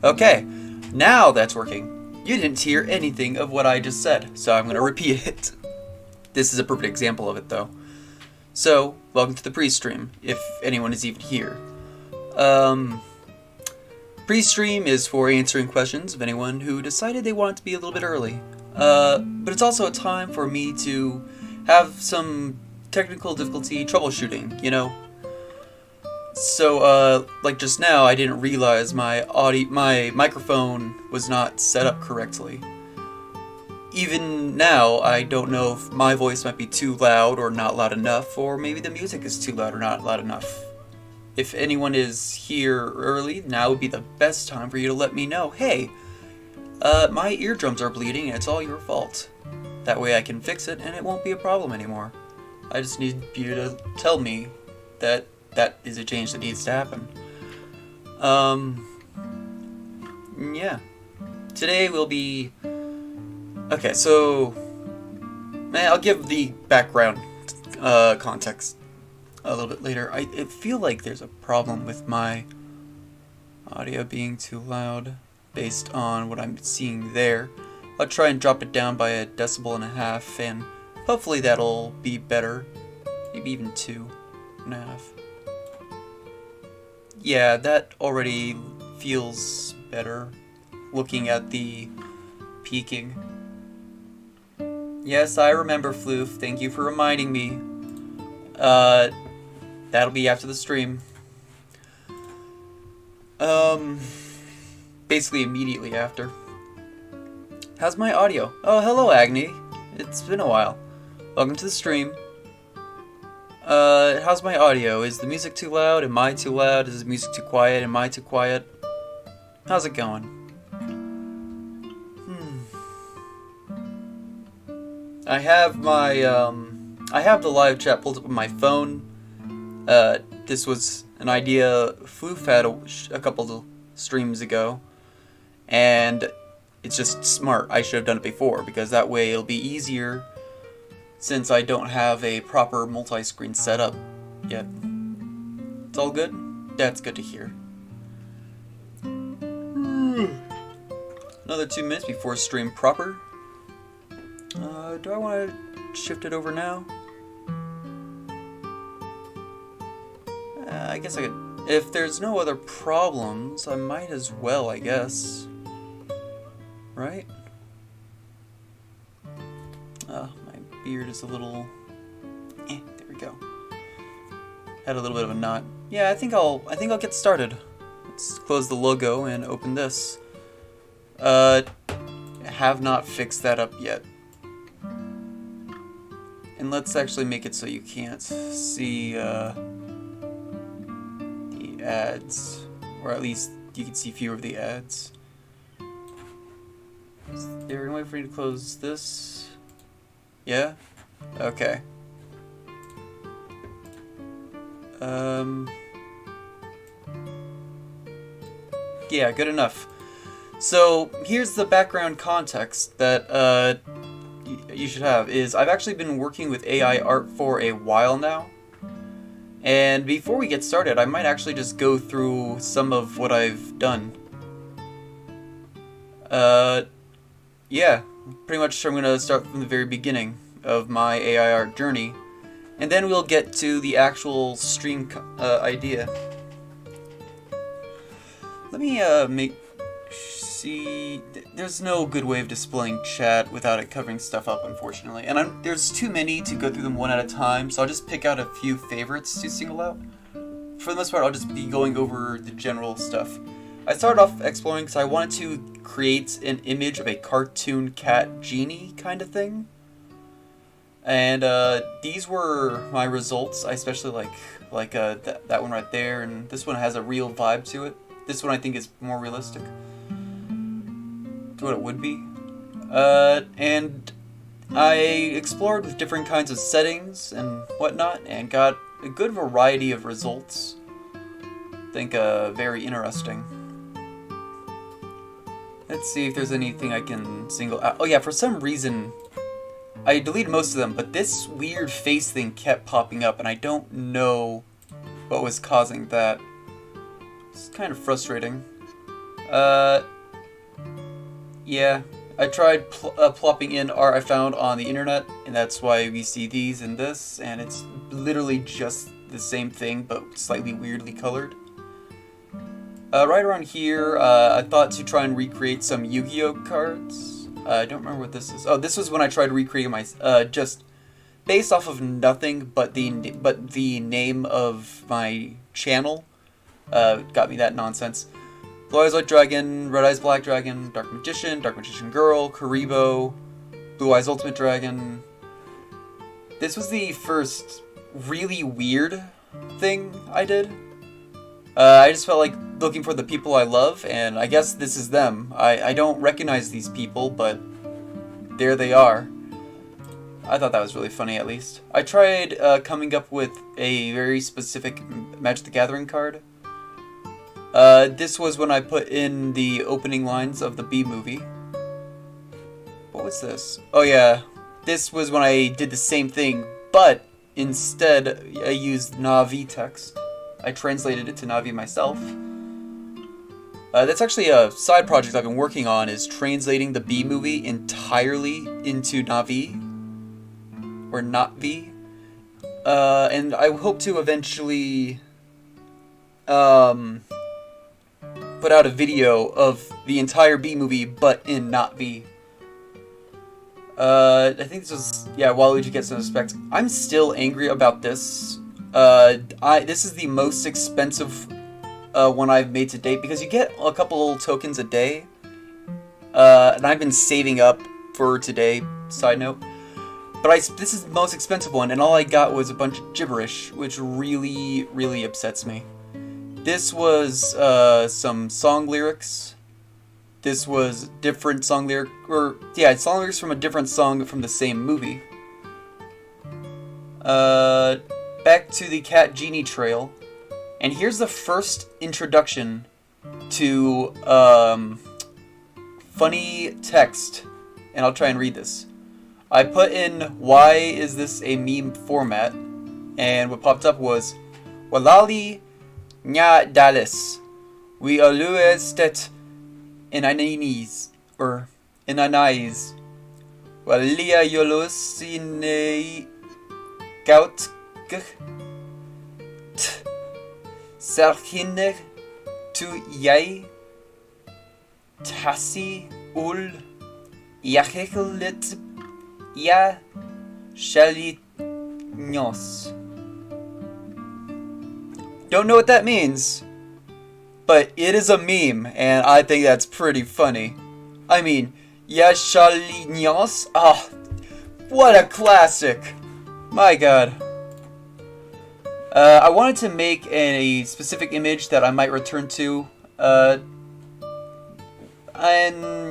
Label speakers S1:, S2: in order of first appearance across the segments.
S1: Okay, now that's working. You didn't hear anything of what I just said, so I'm going to repeat it. This is a perfect example of it, though. So, welcome to the pre-stream, if anyone is even here. Pre-stream is for answering questions of anyone who decided they wanted to be a little bit early. But it's also a time for me to have some technical difficulty troubleshooting, you know? So, like just now, I didn't realize my microphone was not set up correctly. Even now, I don't know if my voice might be too loud or not loud enough, or maybe the music is too loud or not loud enough. If anyone is here early, now would be the best time for you to let me know, hey, my eardrums are bleeding and it's all your fault. That way I can fix it and it won't be a problem anymore. I just need you to tell me that that is a change that needs to happen. Yeah. Today will be... Okay, so... I'll give the background context a little bit later. I feel like there's a problem with my audio being too loud based on what I'm seeing there. I'll try and drop it down by 1.5 decibels, and hopefully that'll be better. Maybe even 2.5. Yeah, that already feels better, looking at the peaking. Yes, I remember, Floof. Thank you for reminding me. That'll be after the stream. Basically immediately after. How's my audio? Oh, hello, Agni. It's been a while. Welcome to the stream. How's my audio? Is the music too loud? Am I too loud? Is the music too quiet? Am I too quiet? How's it going? I have my, I have the live chat pulled up on my phone. This was an idea Floof had a couple of streams ago. And it's just smart. I should have done it before, because that way it'll be easier since I don't have a proper multi-screen setup yet. It's all good? That's good to hear. Another 2 minutes before stream proper. Do I want to shift it over now? I guess I could. If there's no other problems, I might as well, I guess. Right? My beard is a little... there we go. Had a little bit of a knot. Yeah, I think I'll get started. Let's close the logo and open this. Have not fixed that up yet. And let's actually make it so you can't see the ads, or at least you can see fewer of the ads. Is there any way for me to close this? Yeah? Okay. Yeah, good enough. So, here's the background context that you should have, is I've actually been working with AI art for a while now. And before we get started, I might actually just go through some of what I've done. Yeah, pretty much I'm going to start from the very beginning of my AI art journey. And then we'll get to the actual stream idea. Let me see, there's no good way of displaying chat without it covering stuff up, unfortunately. And there's too many to go through them one at a time, so I'll just pick out a few favorites to single out. For the most part, I'll just be going over the general stuff. I started off exploring because I wanted to create an image of a cartoon cat genie kind of thing. And these were my results. I especially like that one right there, and this one has a real vibe to it. This one I think is more realistic to what it would be. And I explored with different kinds of settings and whatnot, and got a good variety of results. I think very interesting. Let's see if there's anything I can single out. Oh yeah, for some reason I deleted most of them, but this weird face thing kept popping up, and I don't know what was causing that. It's kind of frustrating. Yeah, I tried plopping in art I found on the internet, and that's why we see these and this, and it's literally just the same thing, but slightly weirdly colored. Right around here, I thought to try and recreate some Yu-Gi-Oh cards. I don't remember what this is. Oh, this was when I tried recreating my, just based off of nothing but the name of my channel. Got me that nonsense. Blue Eyes White Dragon, Red Eyes Black Dragon, Dark Magician Girl, Karibo, Blue Eyes Ultimate Dragon. This was the first really weird thing I did. I just felt like looking for the people I love, and I guess this is them. I don't recognize these people, but there they are. I thought that was really funny, at least. I tried coming up with a very specific Magic the Gathering card. This was when I put in the opening lines of the B movie. What was this? Oh yeah, this was when I did the same thing, but instead I used Na'vi text. I translated it to Na'vi myself. That's actually a side project I've been working on, is translating the B movie entirely into Na'vi. Or Na'vi. And I hope to eventually put out a video of the entire B movie, but in Na'vi. I think this was, yeah, Waluigi Gets No Respect. I'm still angry about this. This is the most expensive one I've made to date, because you get a couple tokens a day. And I've been saving up for today, side note. But this is the most expensive one, and all I got was a bunch of gibberish, which really, really upsets me. This was some song lyrics. This was different song lyrics, song lyrics from a different song from the same movie. Back to the Cat Genie Trail, and here's the first introduction to funny text, and I'll try and read this. I put in, why is this a meme format? And what popped up was, Walali nya dalis. We always stet in anais, or in anais. Walia yolosine gout sarkine tu yai tassi ul yachekelit ya shalinyos. Don't know what that means, but it is a meme, and I think that's pretty funny. I mean, ya shalinyos? Ah, what a classic! My god. I wanted to make a specific image that I might return to, and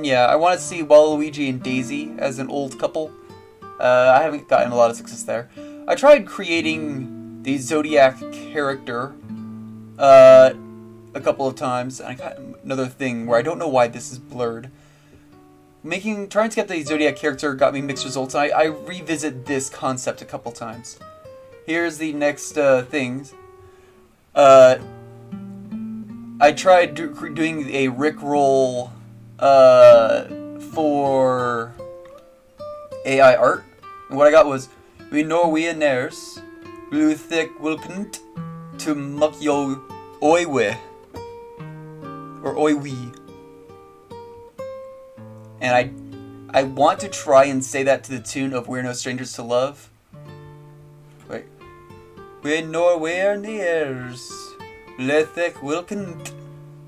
S1: yeah, I want to see Waluigi and Daisy as an old couple. I haven't gotten a lot of success there. I tried creating the Zodiak character a couple of times, and I got another thing where I don't know why this is blurred. Trying to get the Zodiac character got me mixed results, and I revisit this concept a couple times. Here's the next things. I tried doing a Rickroll for AI art, and what I got was, we Norwegianers blue thick wilkent to mukyo oiwe, or oiwi. and I want to try and say that to the tune of "We're No Strangers to Love." Wait, we're nowhere nears. Lethek wilken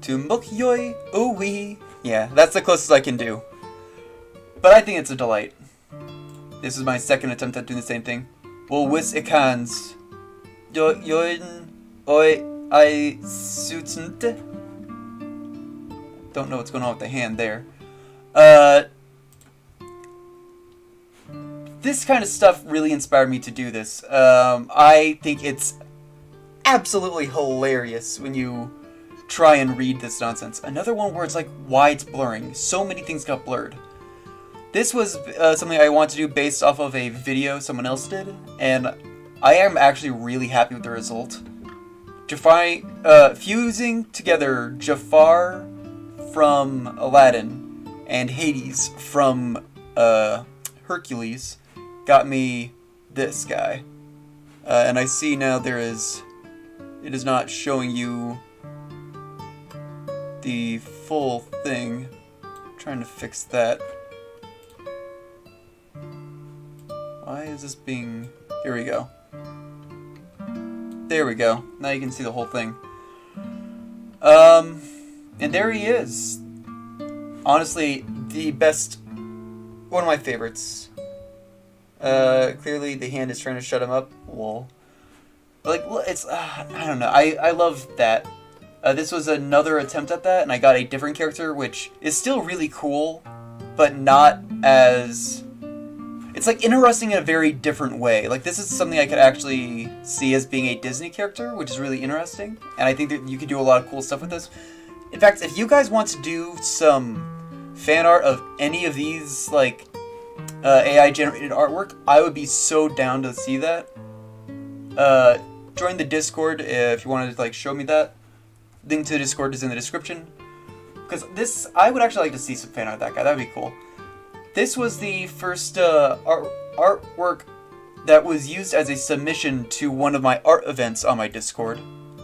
S1: to mukyoy uwi. Yeah, that's the closest I can do. But I think it's a delight. This is my second attempt at doing the same thing. Well, wis ikans. Yoin oi I suitsnte. Don't know what's going on with the hand there. This kind of stuff really inspired me to do this. I think it's absolutely hilarious when you try and read this nonsense. Another one where it's like, why it's blurring. So many things got blurred. This was something I wanted to do based off of a video someone else did, and I am actually really happy with the result. Fusing together Jafar from Aladdin and Hades from Hercules got me this guy. And I see now it is not showing you the full thing. I'm trying to fix that. Why is this being... Here we go. There we go. Now you can see the whole thing. And there he is. Honestly, the best... One of my favorites. Clearly the hand is trying to shut him up. Lol. Like, it's... I don't know. I love that. This was another attempt at that, and I got a different character, which is still really cool, but not as... It's like interesting in a very different way. Like, this is something I could actually see as being a Disney character, which is really interesting. And I think that you could do a lot of cool stuff with this. In fact, if you guys want to do some fan art of any of these, like, AI-generated artwork, I would be so down to see that. Join the Discord if you wanted to, like, show me that. Link to the Discord is in the description. Because this, I would actually like to see some fan art of that guy. That would be cool. This was the first artwork that was used as a submission to one of my art events on my Discord.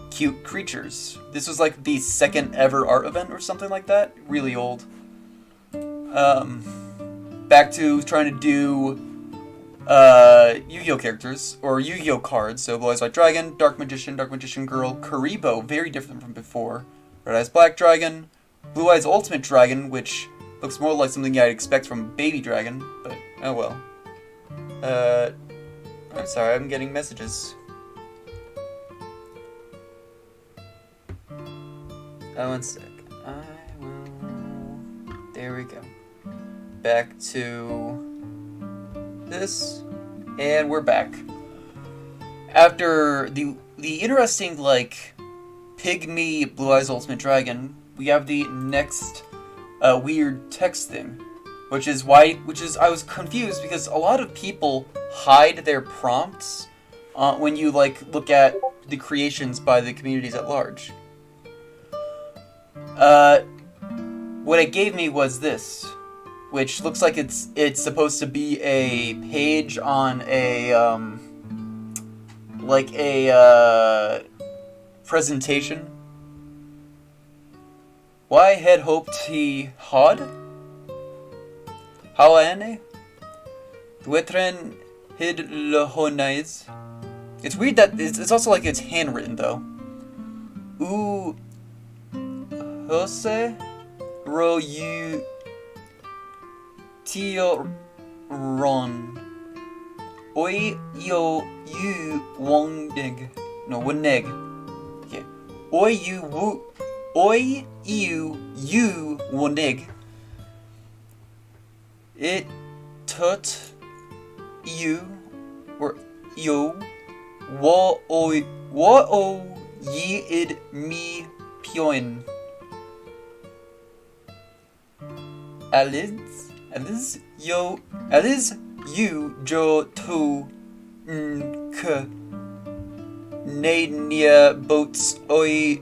S1: Cute Creatures. This was like the second ever art event or something like that. Really old. Back to trying to do Yu-Gi-Oh characters, or Yu-Gi-Oh cards. So Blue Eyes White Dragon, Dark Magician Girl, Karibo, very different from before. Red Eyes Black Dragon, Blue Eyes Ultimate Dragon, which looks more like something I'd expect from Baby Dragon, but oh well. I'm sorry, I'm getting messages. Oh, one sec. I will... There we go. Back to this, and we're back. After the interesting, like, Pygmy Blue Eyes Ultimate Dragon, we have the next weird text thing, which is I was confused because a lot of people hide their prompts when you like look at the creations by the communities at large. What it gave me was this, which looks like it's supposed to be a page on a like a presentation. Why had hoped he had? Hawane? Dwetren hid lehonais. It's weird that it's also like it's handwritten though. U Jose ro you tio ron. Oi yo you wondig. No, woneg. Okay. Oi you wu. Oi you wondig. It tut you or yo wa o ye id me pioin. Aliz you jo to nk nania boats oi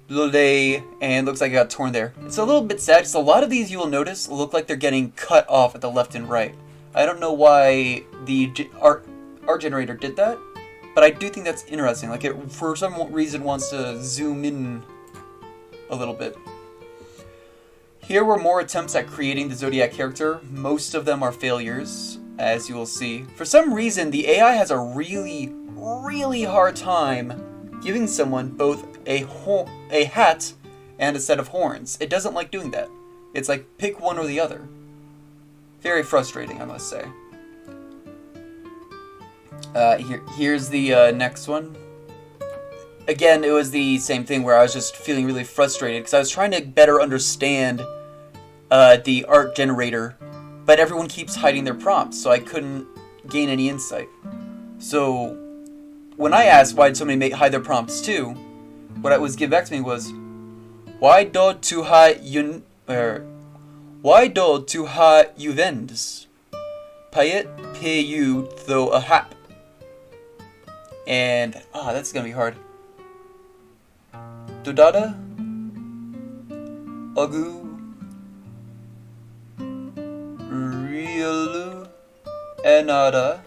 S1: lole, and looks like it got torn there. It's a little bit sad because a lot of these you will notice look like they're getting cut off at the left and right. I don't know why the art generator did that, but I do think that's interesting. Like it for some reason wants to zoom in a little bit. Here were more attempts at creating the Zodiac character. Most of them are failures, as you will see. For some reason, the AI has a really hard time giving someone both a hat and a set of horns. It doesn't like doing that. It's like, pick one or the other. Very frustrating, I must say. Here's the next one. Again, it was the same thing where I was just feeling really frustrated because I was trying to better understand the art generator, but everyone keeps hiding their prompts, so I couldn't gain any insight. So when I asked why did so many hide their prompts too, what was given back to me was, why do to hide vendes? Payet pay you though a hap. And that's gonna be hard. Dodada Agu Riolu Enada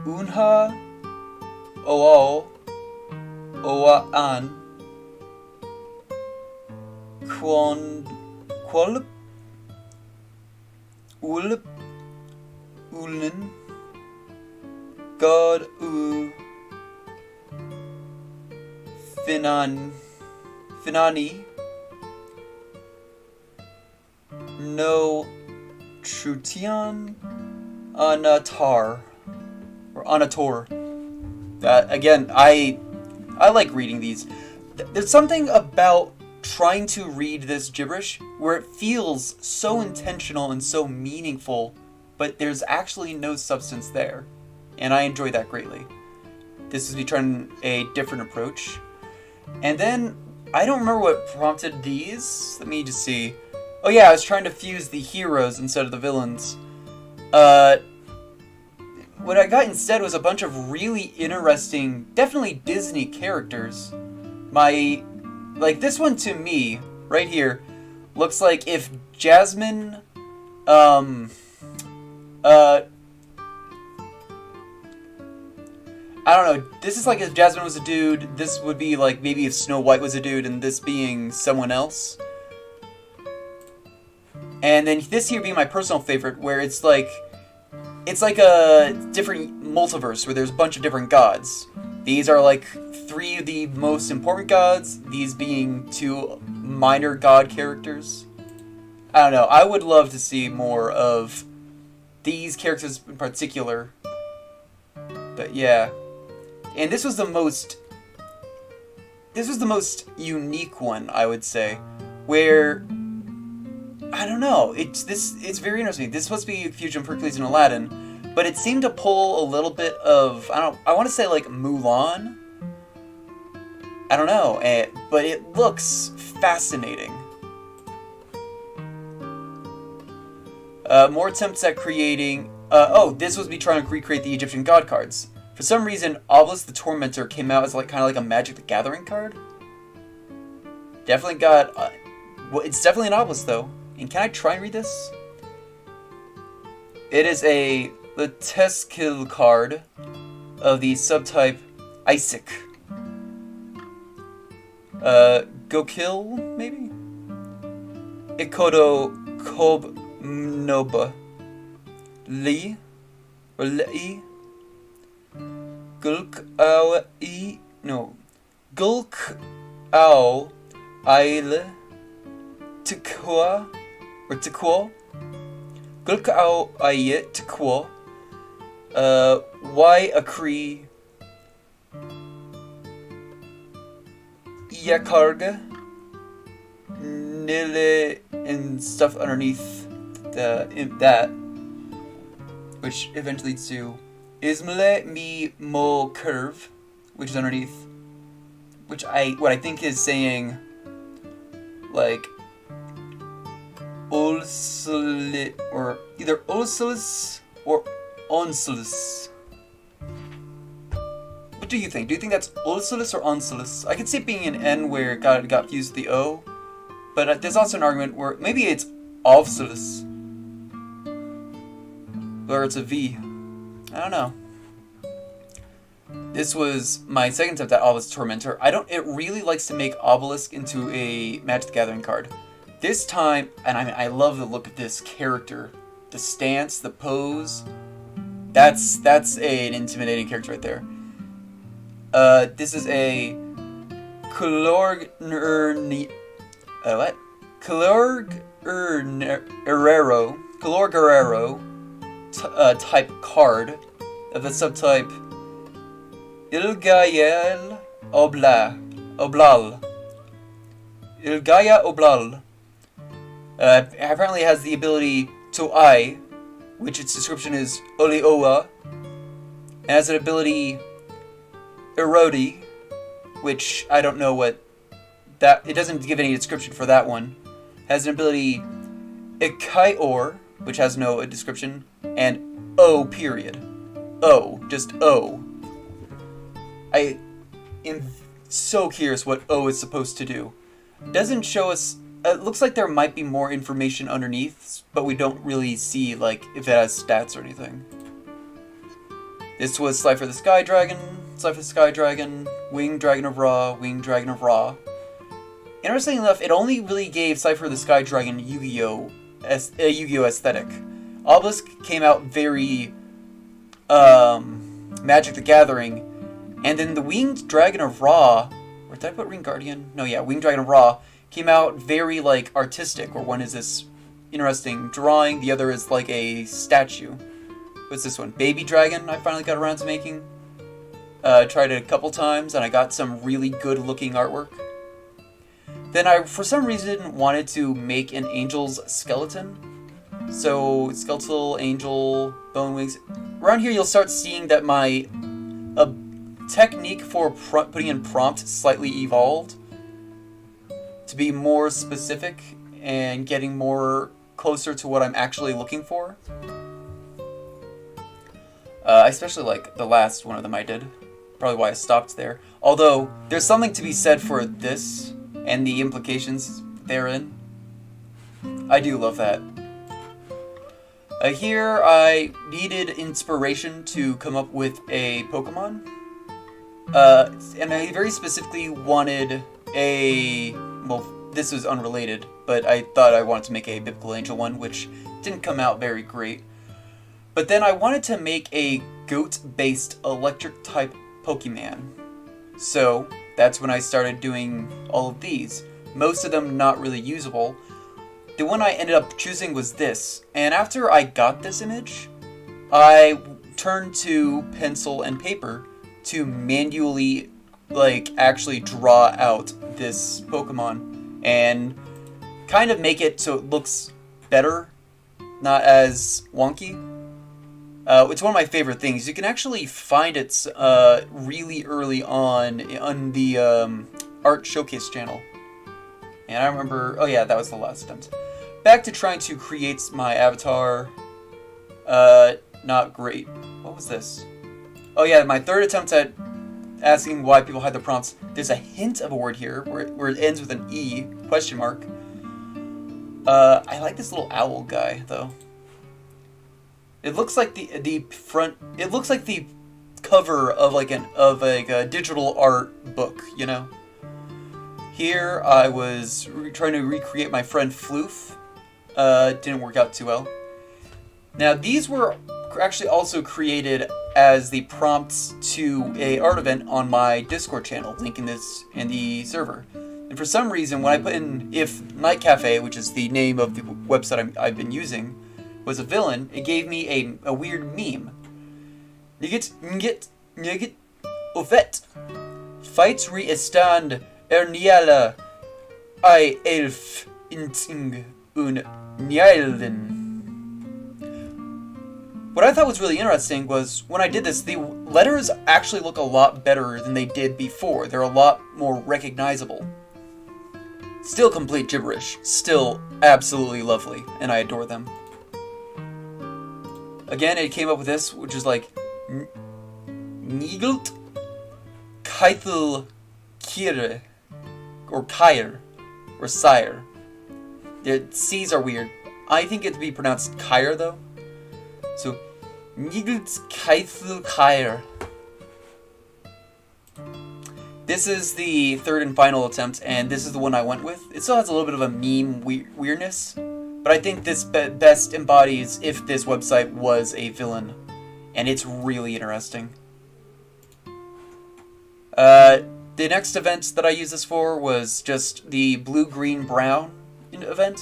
S1: Unha Oao Oaan Qualip Ulip Ulin God Finani No Trutian Anatar or Anator. Again, I like reading these. There's something about trying to read this gibberish where it feels so intentional and so meaningful, but there's actually no substance there, and I enjoy that greatly. This is me trying a different approach. And then, I don't remember what prompted these. Let me just see. Oh yeah, I was trying to fuse the heroes instead of the villains. What I got instead was a bunch of really interesting, definitely Disney characters. Like this one to me, right here, looks like if Jasmine, I don't know, this is like if Jasmine was a dude, this would be like maybe if Snow White was a dude and this being someone else. And then this here being my personal favorite, where it's like a different multiverse where there's a bunch of different gods. These are like 3 of the most important gods, these being 2 minor god characters. I don't know, I would love to see more of these characters in particular. But yeah. And this was the most unique one, I would say, where I don't know, it's very interesting. This is supposed to be a fusion of Hercules and Aladdin, but it seemed to pull a little bit of, I want to say like Mulan. I don't know, but it looks fascinating. More attempts at creating, this was me trying to recreate the Egyptian god cards. For some reason, Obelisk the Tormentor came out as kind of like a Magic the Gathering card. Definitely got, it's definitely an Obelisk though. And can I try and read this? It is a Leteskil card of the subtype Isaac. Gokil, maybe? Ikodo Kob Noba. Li? Or Lei? Gulk Au I. No. Gulk Au Aile. Tikwa. Or Tikwa. Gulk Au Aie Tikwa. Y Akri. Yakarga. Nile and stuff underneath that, which eventually leads to Ismale Mi Mo Curve, which is underneath, what I think is saying like Ulsulit, or either Ulsulus or Onsulus. What do you think? Do you think that's Ulsulus or Onsulus? I could see it being an N where it got fused with the O, but there's also an argument where maybe it's Ovsulus, or it's a V. I don't know. This was my second attempt at Obelisk Tormentor. It really likes to make Obelisk into a Magic the Gathering card. This time, and I love the look of this character. The stance, the pose. That's an intimidating character right there. This is a Calor Guerrero type card of the subtype Ilgaia Oblal. Ilgaia Oblal. Apparently has the ability To'ai, which its description is Olioa, and has an ability Erodi, which I don't know what that. It doesn't give any description for that one. Has an ability Ikaior, which has no description, and O period. O, just O. I am so curious what O is supposed to do. Doesn't show us. It looks like there might be more information underneath, but we don't really see like if it has stats or anything. This was Slifer the Sky Dragon, Winged Dragon of Ra, Winged Dragon of Ra. Interestingly enough, it only really gave Slifer the Sky Dragon Yu-Gi-Oh! Yu-Gi-Oh! Aesthetic. Obelisk came out very Magic the Gathering, and then the Winged Dragon of Ra, or did I put Ring Guardian? No, yeah, Winged Dragon of Ra came out very like artistic, where one is this interesting drawing, the other is like a statue. What's this one? Baby Dragon I finally got around to making. Tried it a couple times and I got some really good looking artwork. Then I, for some reason, wanted to make an angel's skeleton. So, skeletal, angel, bone wings. Around here you'll start seeing that my technique for putting in prompt slightly evolved to be more specific and getting more closer to what I'm actually looking for. I especially like the last one of them I did. Probably why I stopped there. Although, there's something to be said for this and the implications therein. I do love that. Here, I needed inspiration to come up with a Pokemon. And I very specifically wanted a... Well, this was unrelated, but I thought I wanted to make a Biblical Angel one, which didn't come out very great. But then I wanted to make a goat-based electric-type Pokemon. So, that's when I started doing all of these. Most of them not really usable. The one I ended up choosing was this. And after I got this image, I turned to pencil and paper to manually, like, actually draw out this Pokemon. And kind of make it so it looks better, not as wonky. It's one of my favorite things. You can actually find it really early on the Art Showcase channel. And I remember... Oh yeah, that was the last attempt. Back to trying to create my avatar. Not great. What was this? Oh yeah, my third attempt at asking why people hide the prompts. There's a hint of a word here where it ends with an E, question mark. I like this little owl guy, though. It looks like the front. It looks like the cover of a digital art book, you know. Here I was trying to recreate my friend Floof. Didn't work out too well. Now these were actually also created as the prompts to a art event on my Discord channel, link in the server. And for some reason, when I put in if Night Cafe, which is the name of the website I've been using, was a villain, it gave me a weird meme. Nugget, Ovet. Fights re-estand Erniala I elf inting un Njalden. What I thought was really interesting was, when I did this, the letters actually look a lot better than they did before. They're a lot more recognizable. Still complete gibberish. Still absolutely lovely, and I adore them. Again, it came up with this, which is like Nigelt Keitel Kire, or Kyre, or Sire. The C's are weird. I think it to be pronounced Kyre, though. So, Nigelt Keitel Kyre. This is the third and final attempt, and this is the one I went with. It still has a little bit of a meme weirdness, but I think this best embodies if this website was a villain, and it's really interesting. The next event that I used this for was just the blue, green, brown event,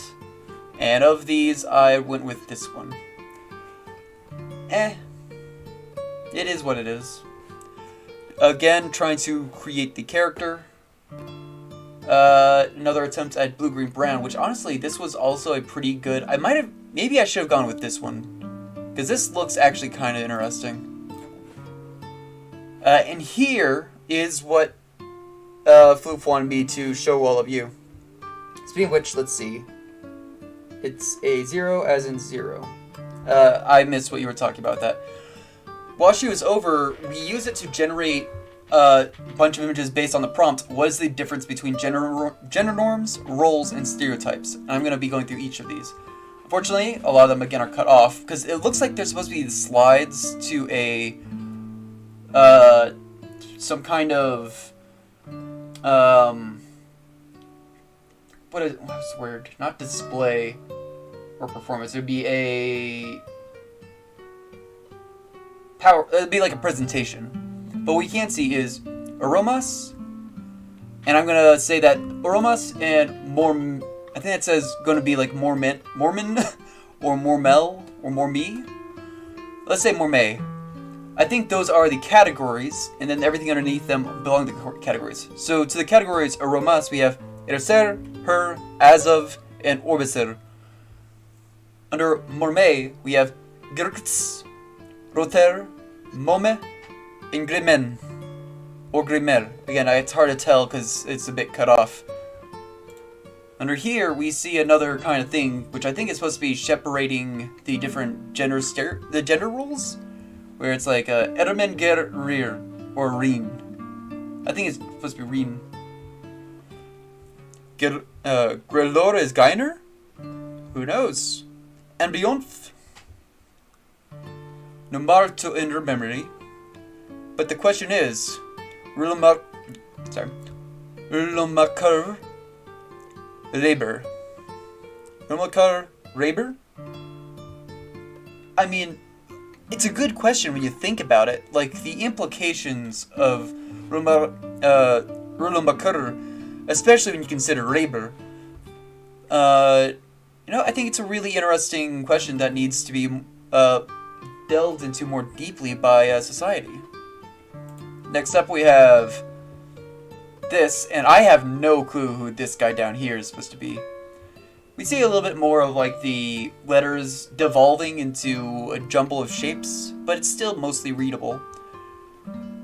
S1: and of these, I went with this one. It is what it is. Again, trying to create the character. Another attempt at blue, green, brown, which honestly, this was also a pretty good... maybe I should have gone with this one, because this looks actually kind of interesting. And here is what Floop wanted me to show all of you. Speaking of which, let's see. It's a 0 as in 0. I missed what you were talking about that. While she was over, we used it to generate a bunch of images based on the prompt. What is the difference between gender norms, roles, and stereotypes? And I'm going to be going through each of these. Unfortunately, a lot of them, again, are cut off, because it looks like there's supposed to be the slides to a... some kind of... what's the word? Not display or performance. It would be a... It'd be like a presentation. But what we can't see is aromas, and I'm gonna say that aromas and I think that says gonna be like Mormon, or Mormel, or Morme. Let's say Morme. I think those are the categories, and then everything underneath them belong to the categories. So to the categories aromas, we have eroser, her, as of, and orbiser. Under Morme, we have girts, roter, mome, and grimen, or grimer. Again, it's hard to tell because it's a bit cut off. Under here, we see another kind of thing, which I think is supposed to be separating the different gender roles, where it's like Ermen ger rir, or Reen. I think it's supposed to be Reen. Grelor is Geiner? Who knows? And Beyonf. Number to inner memory. But the question is, Rulomakar Reber. Rulomakar Reber? I mean, it's a good question when you think about it. Like, the implications of Rulomakar, especially when you consider Reber. I think it's a really interesting question that needs to be delved into more deeply by society. Next up we have this, and I have no clue who this guy down here is supposed to be. We see a little bit more of like the letters devolving into a jumble of shapes, but it's still mostly readable.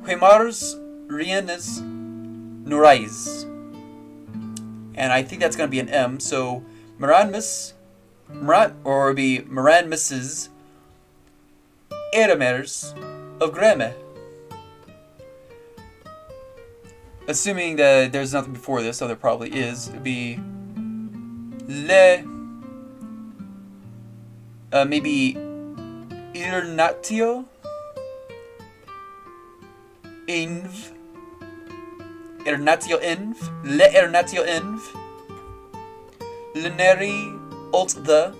S1: Huemars Rienes Nurais. And I think that's going to be an M, so Maranmis, or it would be Maranmis's Eramers of Greme. Assuming that there's nothing before this, so there probably is, it would be maybe Irnatio Inv. Ernatio Inv. Le Ernatio Inv. Leneri Alt the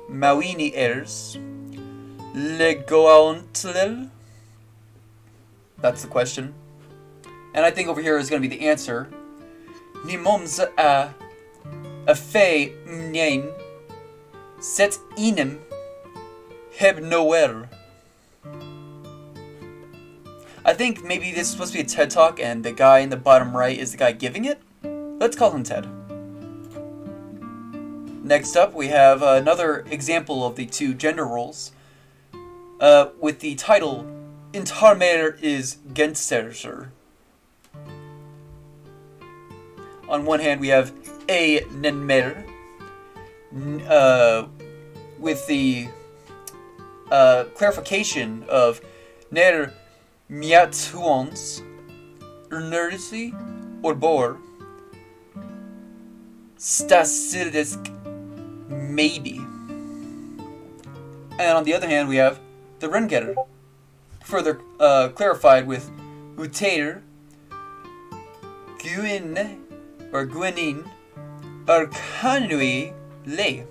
S1: Mawini Ers. Le Goauntlil. That's the question. And I think over here is going to be the answer. Nimoms a fe mnien set inem heb noer. I think maybe this is supposed to be a TED Talk and the guy in the bottom right is the guy giving it. Let's call him Ted. Next up we have another example of the two gender roles with the title Intarmer is Genserser. On one hand we have a Nenmer with the clarification of Ner Miathuons Ernursi or Bor Stasildisk maybe. And on the other hand we have the Rengetter, further clarified with Utater Gwyn or Gwenin Arcanui Le.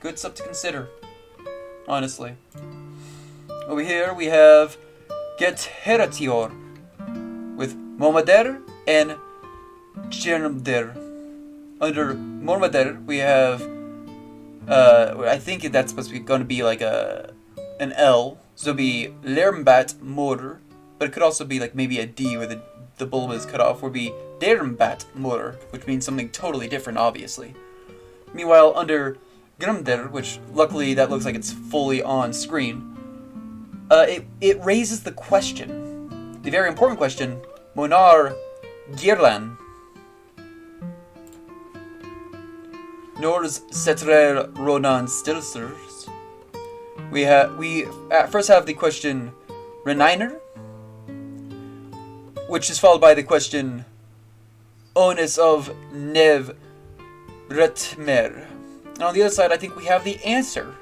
S1: Good stuff to consider, honestly. Over here we have Getheratior with Momader and Germder. Under Mormader we have I think that's supposed to be going to be like an L, so it'll be Lermbat Motor, but it could also be like maybe a D where the bulb is cut off, would be Dermbat Motor, which means something totally different, obviously. Meanwhile, under Grumder, which luckily that looks like it's fully on screen, it raises the question, the very important question, Monar Girlan. Nors Setrer Ronan Stilsters. We first have the question Reniner, which is followed by the question Onus of Nev Retmer. And on the other side, I think we have the answer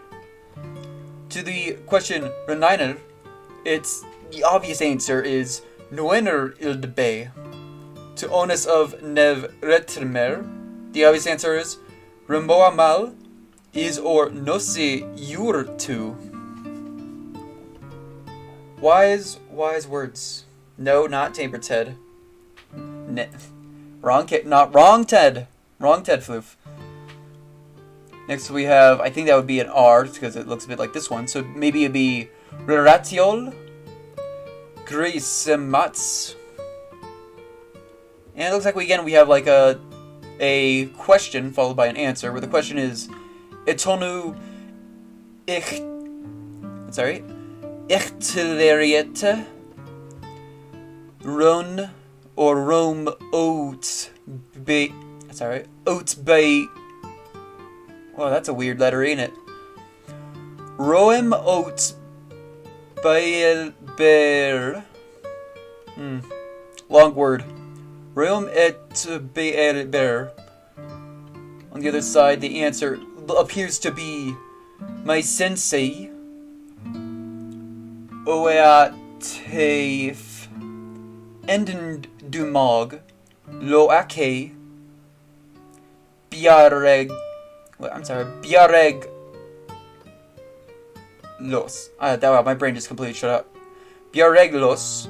S1: to the question Reniner. The obvious answer is Noener Ildbe. To Onus of Nev Retmer, the obvious answer is Remboa Mal is or Nose Yurtu. Wise words. No, not Taper Ted. Wrong Ted. Wrong Ted Floof. Next we have, I think that would be an R because it looks a bit like this one. So maybe it'd be Ratiol Grisemats. And it looks like we have like a question followed by an answer, where the question is Etonu Ichtleriete Run or Rome Oats Bay. Oats Bay. Well, that's a weird letter, ain't it? Roem Oats Bael Bear. Long word. Roem et Bael Bear. On the other side, the answer appears to be my sensei. Oeatef Enden Dumog Loake Biareg. Biareg Los. My brain just completely shut up. Biareglos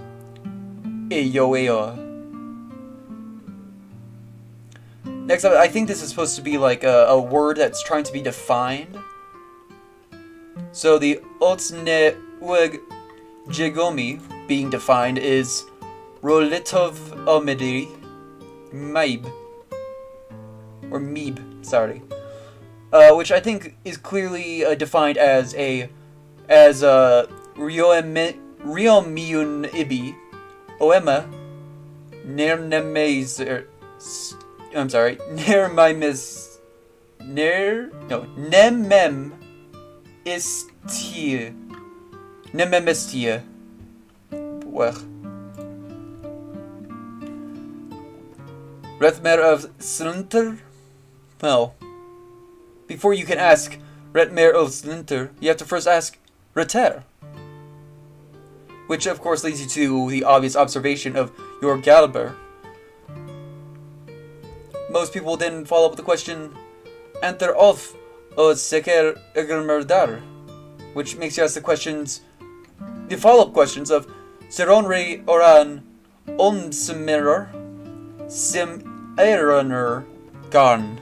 S1: Eyoeo. Next up, I think this is supposed to be like a word that's trying to be defined. So the Otsneweg Jigomi being defined is Rolitov Omedi Maib. Or Meeb, sorry. Which I think is clearly defined as Riomiun Ibi Oema Nernemes. I'm sorry, Nemem Istie. Nememestie. Well. Rethmer of Slunter? Well, before you can ask Retmer of Slunter, you have to first ask Reter. Which of course leads you to the obvious observation of your Galber. Most people then follow up with the question Enter of o Seker Egelmerdar, which makes you ask the follow-up questions of Seronre Oran Onsemirer Sim Eroner Garn.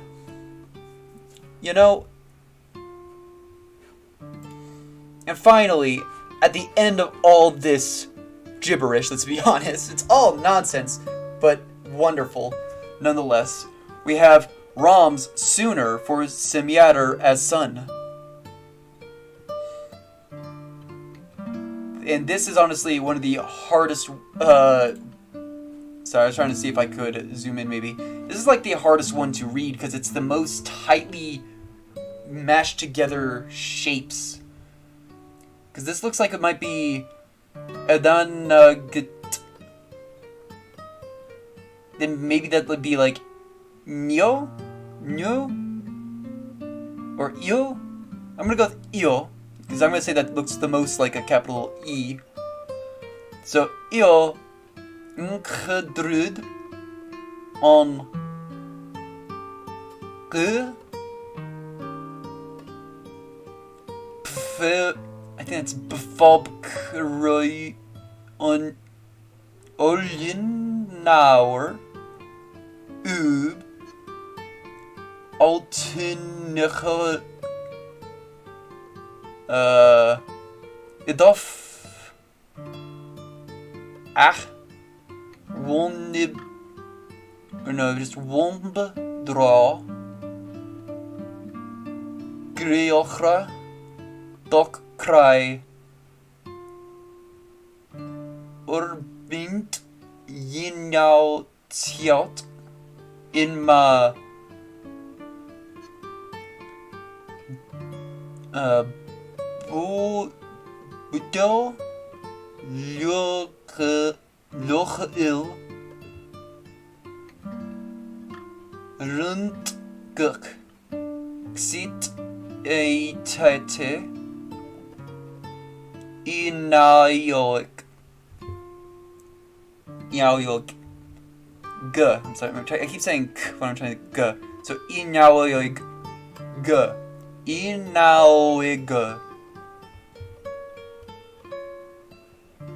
S1: You know? And finally, at the end of all this gibberish, let's be honest, it's all nonsense, but wonderful nonetheless, we have Rom's Sooner for Semiater as son. And this is honestly one of the hardest, sorry, I was trying to see if I could zoom in maybe. This is like the hardest one to read because it's the most tightly mashed together shapes. Because this looks like it might be Edan then maybe that would be like Nyo? Or Io? I'm gonna go with Io, because I'm gonna say that looks the most like a capital E. So Io Ngedrud on ge I think it's befobkroi on Oljenauer Ub Altinige Idof Wonib no, just Womb Draw Greochra Dok Cry Urbint Yinau Tiot in ma Budo Loch il Runt Guk Xit Eitete Inayoik Yaoyok G. I'm sorry, I keep saying K when I'm trying to G. So Inayoik G. Inaoig.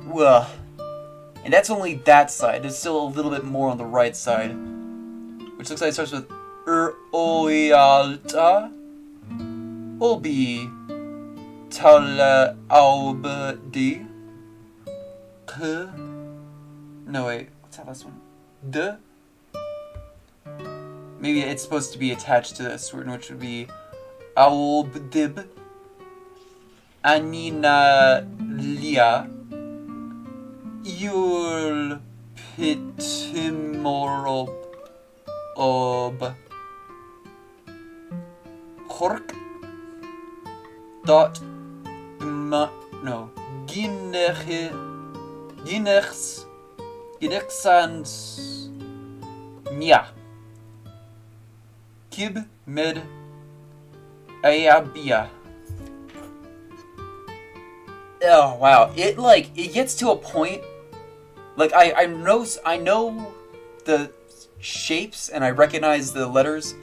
S1: Well, and that's only that side. There's still a little bit more on the right side, which looks like it starts with Oialta. Obi Tala Aubdi. No, wait. What's that last one? D? Maybe it's supposed to be attached to this, which would be Aubdib. Anina Lia. Yul Pitimorob. Ob. Hork. Dot. No. Ginechs. Ginexans. Nya. Kib med Ayabia. Oh wow. It gets to a point like I know the shapes and I recognize the letters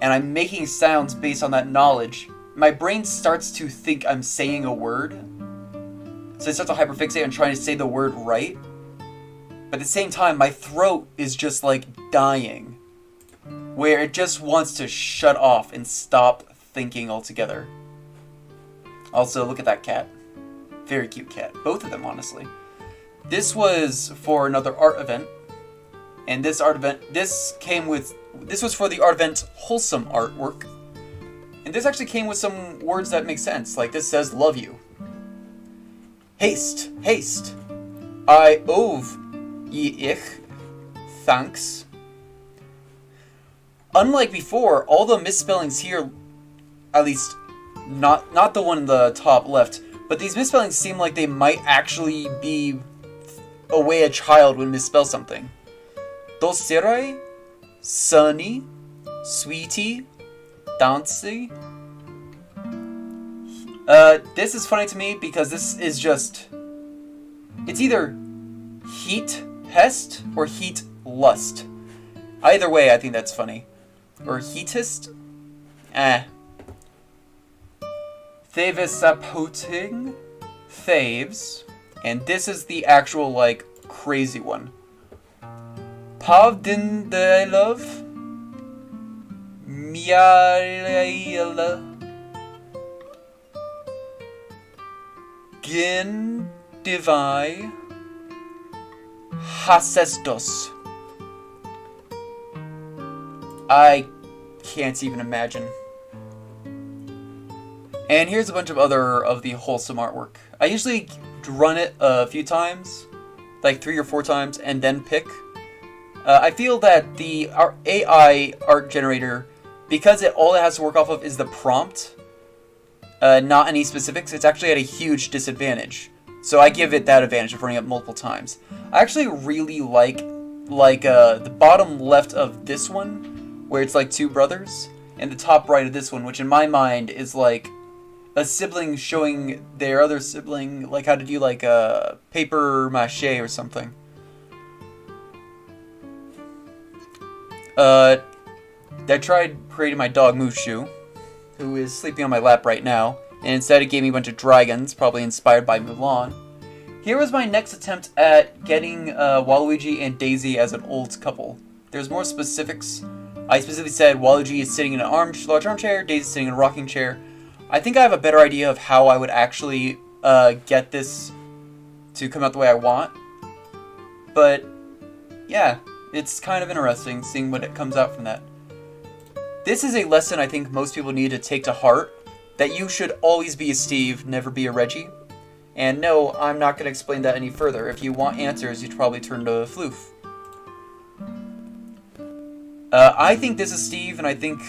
S1: and I'm making sounds based on that knowledge. My brain starts to think I'm saying a word. So I start to hyperfixate on trying to say the word right. But at the same time, my throat is just like dying. Where it just wants to shut off and stop thinking altogether. Also, look at that cat. Very cute cat. Both of them, honestly. This was for another art event. And this art event, this was for the art event wholesome artwork. And this actually came with some words that make sense. Like this says, love you. Haste, haste. I ove ye ich, thanks. Unlike before, all the misspellings here, at least not the one in the top left, but these misspellings seem like they might actually be a way a child would misspell something. Dosere, sunny, sweetie, dancy. This is funny to me because this is just... It's either heat hest or heat lust. Either way, I think that's funny. Or heatist? Thavesapoting. Thaves. And this is the actual, like, crazy one. Pavdindelov. Miaela. Gin divai. Hasestos. I can't even imagine. And here's a bunch of other of the wholesome artwork. I usually run it a few times, like 3 or 4 times, and then pick. I feel that the AI art generator, because all it has to work off of is the prompt, not any specifics, it's actually at a huge disadvantage. So I give it that advantage of running it multiple times. I actually really like the bottom left of this one, where it's like 2 brothers, and the top right of this one, which in my mind is like a sibling showing their other sibling like how to do like a paper mache or something. I tried creating my dog Mushu, who is sleeping on my lap right now, and instead it gave me a bunch of dragons, probably inspired by Mulan. Here was my next attempt at getting Waluigi and Daisy as an old couple. There's more specifics. I specifically said Waluigi is sitting in an large armchair, Daisy sitting in a rocking chair. I think I have a better idea of how I would actually get this to come out the way I want. But yeah, it's kind of interesting seeing what it comes out from that. This is a lesson I think most people need to take to heart, that you should always be a Steve, never be a Reggie. And no, I'm not going to explain that any further. If you want answers, you'd probably turn to Floof. I think this is Steve, and I think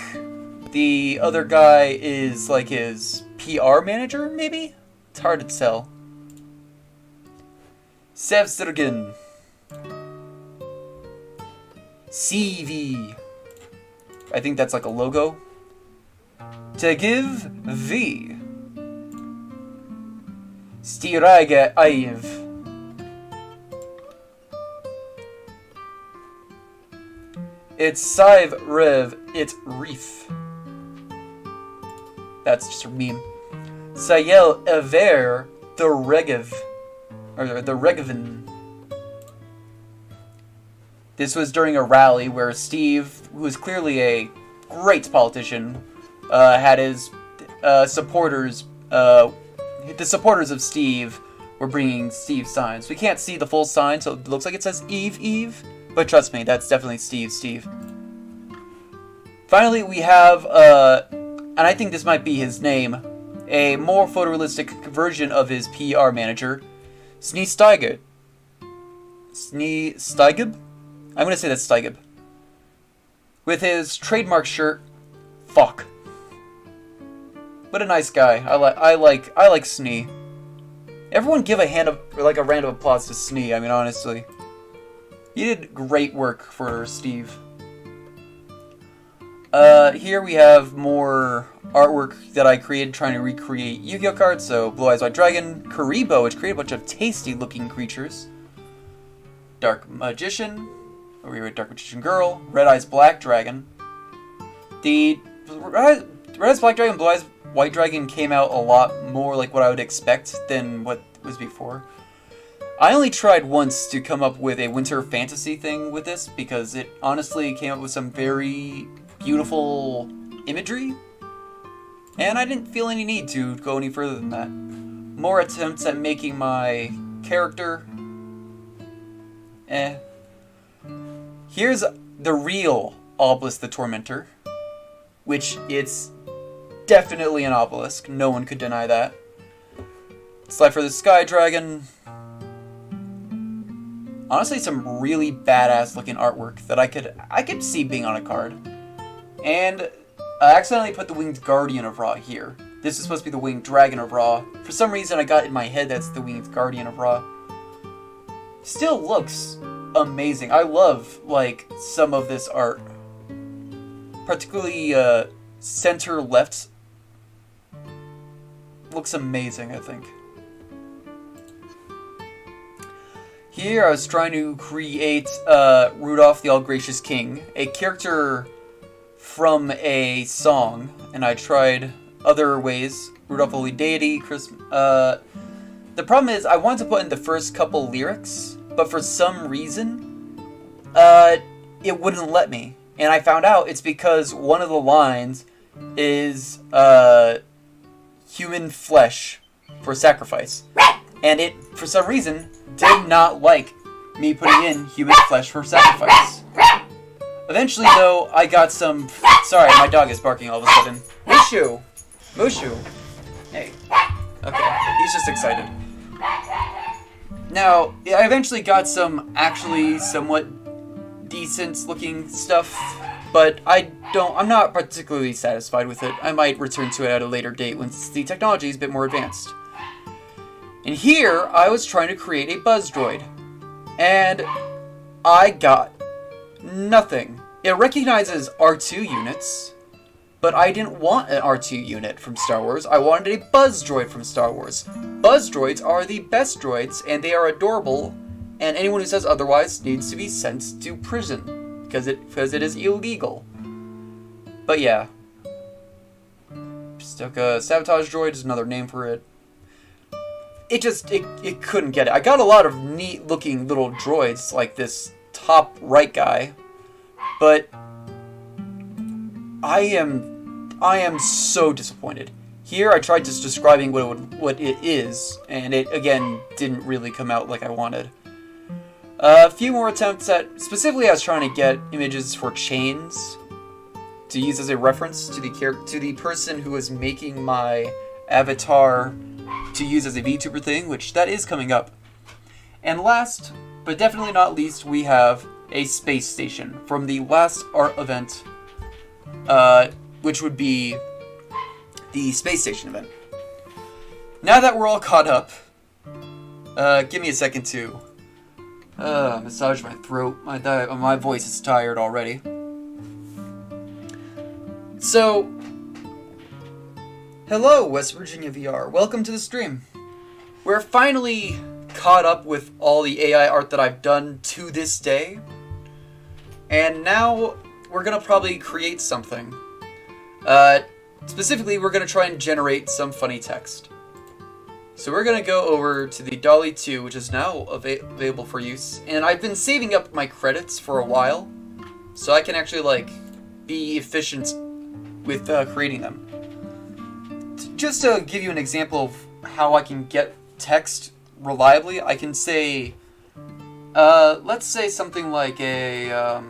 S1: the other guy is like his PR manager, maybe? It's hard to tell. Sevsturgen. CV. I think that's like a logo. To give V. Stiraga Aiv. It's Sive Rev, it's Reef. That's just a meme. Sayel Ever, the Regev. Or the Regevin. This was during a rally where Steve, who is clearly a great politician, had his supporters, the supporters of Steve were bringing Steve signs. We can't see the full sign, so it looks like it says Eve, but trust me, that's definitely Steve. Finally, we have, and I think this might be his name, a more photorealistic version of his PR manager, Sneesteiger. Sneesteiger? I'm gonna say that's Steigib. With his trademark shirt, fuck. What a nice guy. I like Snee. Everyone give a round of applause to Snee. I mean, honestly, he did great work for Steve. Here we have more artwork that I created trying to recreate Yu-Gi-Oh cards. So Blue Eyes White Dragon, Karibo, which created a bunch of tasty-looking creatures. Dark Magician. Over here with Dark Magician Girl, Red Eyes Black Dragon. The Red Eyes Black Dragon, Blue Eyes White Dragon came out a lot more like what I would expect than what was before. I only tried once to come up with a winter fantasy thing with this because it honestly came up with some very beautiful imagery, and I didn't feel any need to go any further than that. More attempts at making my character Here's the real Obelisk the Tormentor, which it's definitely an obelisk. No one could deny that. Slifer the Sky Dragon. Honestly, some really badass looking artwork that I could see being on a card. And I accidentally put the Winged Guardian of Ra here. This is supposed to be the Winged Dragon of Ra. For some reason, I got in my head that's the Winged Guardian of Ra. Still looks amazing. I love, like, some of this art. Particularly, center left. Looks amazing, I think. Here, I was trying to create, Rudolph the All-Gracious King. A character from a song. And I tried other ways. Rudolph Holy Deity, Christmas. The problem is, I wanted to put in the first couple lyrics, but for some reason, it wouldn't let me. And I found out it's because one of the lines is, human flesh for sacrifice. And it, for some reason, did not like me putting in human flesh for sacrifice. Eventually, though, I got some... Sorry, my dog is barking all of a sudden. Mushu! Mushu! Hey. Okay, he's just excited. Now, I eventually got some actually somewhat decent looking stuff, but I'm not particularly satisfied with it. I might return to it at a later date once the technology is a bit more advanced. And here, I was trying to create a Buzz Droid, and I got nothing. It recognizes R2 units, but I didn't want an R2 unit from Star Wars. I wanted a Buzz Droid from Star Wars. Buzz Droids are the best droids, and they are adorable, and anyone who says otherwise needs to be sent to prison. because it is illegal. But yeah. Stuck a sabotage droid is another name for it. It couldn't get it. I got a lot of neat looking little droids like this top right guy, but I am so disappointed. Here I tried just describing what it is, and it again didn't really come out like I wanted. A few more attempts at, specifically I was trying to get images for chains to use as a reference to the person who was making my avatar to use as a VTuber thing, which that is coming up. And last, but definitely not least, we have a space station from the last art event, which would be the space station event. Now that we're all caught up, give me a second to massage my throat. My voice is tired already. So, hello, West Virginia VR. Welcome to the stream. We're finally caught up with all the AI art that I've done to this day. And now we're gonna probably create something. Specifically, we're gonna try and generate some funny text. So we're gonna go over to the DALL-E 2, which is now available for use. And I've been saving up my credits for a while, so I can actually be efficient with creating them. Just to give you an example of how I can get text reliably, I can say, let's say something like a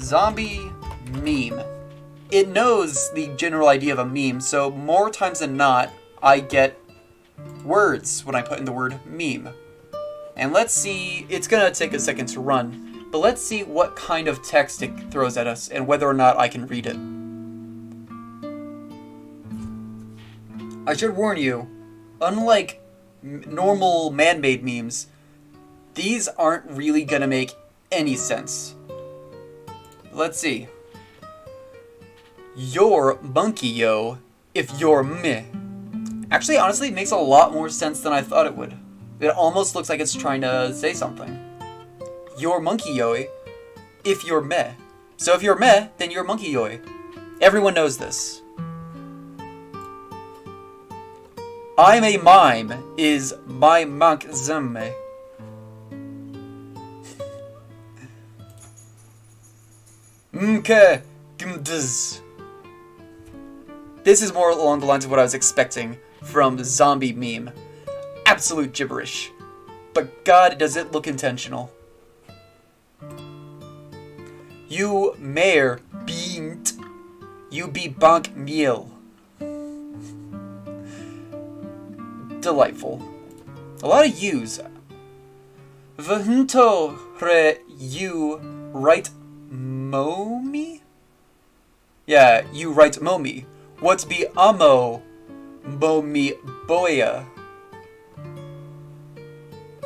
S1: zombie meme. It knows the general idea of a meme, so more times than not, I get words when I put in the word meme. And let's see, it's gonna take a second to run, but let's see what kind of text it throws at us and whether or not I can read it. I should warn you, unlike normal man-made memes, these aren't really gonna make any sense. Let's see. You're monkey, yo, if you're meh. Actually, honestly, it makes a lot more sense than I thought it would. It almost looks like it's trying to say something. You're monkey, yo, if you're meh. So if you're meh, then you're monkey, yo. Everyone knows this. I'm a mime is my monk zemme. Mke gmdz. This is more along the lines of what I was expecting from the zombie meme. Absolute gibberish. But God, does it look intentional. You mayor beant. You be bonk meal. Delightful. A lot of yous. Vhunto re you right momi? Yeah, you right momi. What's be amo momi boya?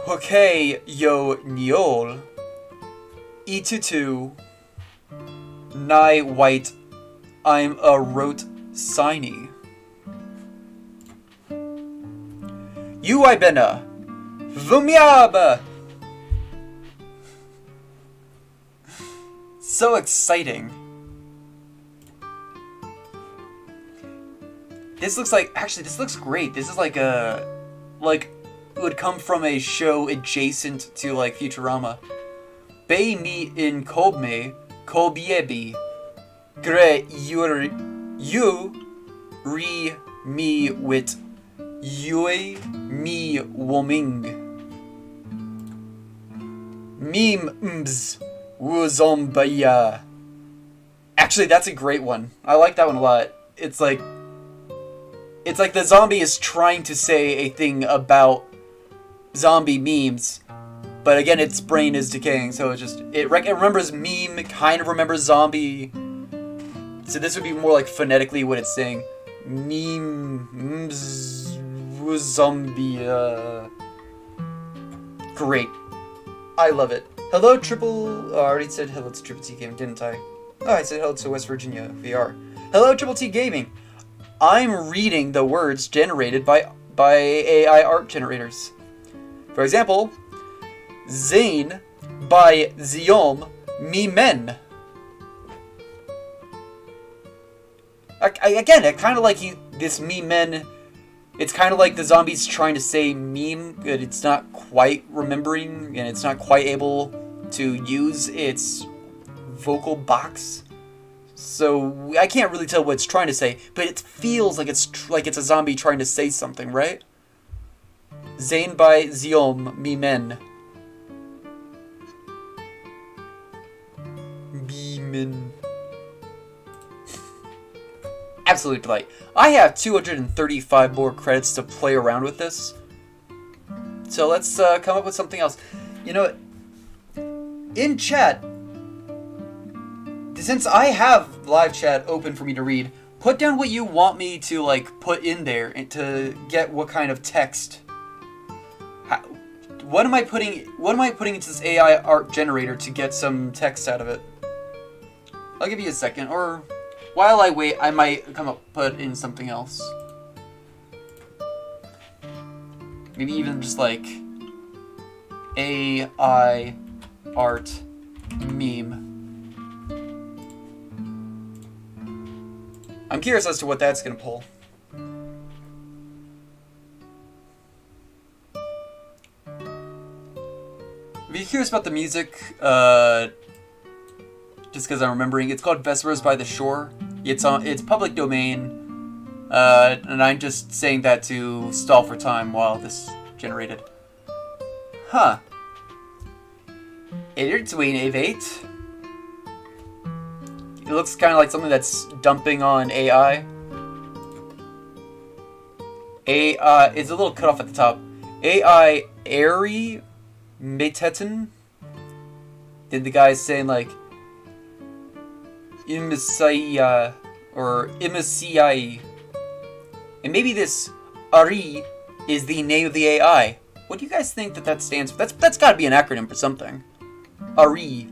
S1: Okay, yo nyol. E22. Nai white. I'm a rote signy. You I bena. Vumiaba. So exciting. This looks like, actually, this looks great. This is like a, it would come from a show adjacent to, Futurama. Bei mi in Kobme, Kobiebi. Gre you re mi wit yui mi woming. Meme mbs wuzombaya. Actually, that's a great one. I like that one a lot. It's like the zombie is trying to say a thing about zombie memes, but again, its brain is decaying, so it remembers meme, it kind of remembers zombie. So this would be more like phonetically what it's saying. Meme zombie. Great. I love it. Hello, Triple. I already said hello to Triple T Gaming, didn't I? Oh, I said hello to West Virginia VR. Hello, Triple T Gaming. I'm reading the words generated by AI art generators. For example, Zane by Ziom Mi Men. Again, it kind of like this Mi Men. It's kind of like the zombie's trying to say meme, but it's not quite remembering, and it's not quite able to use its vocal box. So I can't really tell what it's trying to say, but it feels like it's a zombie trying to say something, right? Zayn by Ziom Mi Men. Beeman. Absolute delight. I have 235 more credits to play around with this. So let's come up with something else. You know what? In chat, since I have live chat open for me to read, put down what you want me to like put in there and to get what kind of text. What am I putting into this AI art generator to get some text out of it? I'll give you a second, or while I wait, I might put in something else. Maybe even just like AI art meme. I'm curious as to what that's gonna pull. If you're curious about the music, just because I'm remembering, it's called Vespers by the Shore. It's public domain, and I'm just saying that to stall for time while this generated. Huh. It's Wayne A8. It looks kind of like something that's dumping on AI. AI, it's a little cut off at the top. AI Airy Metetten. Did the guy saying like Imasiai or Imasiai? And maybe this Ari is the name of the AI. What do you guys think that stands for? That's got to be an acronym for something. Ari.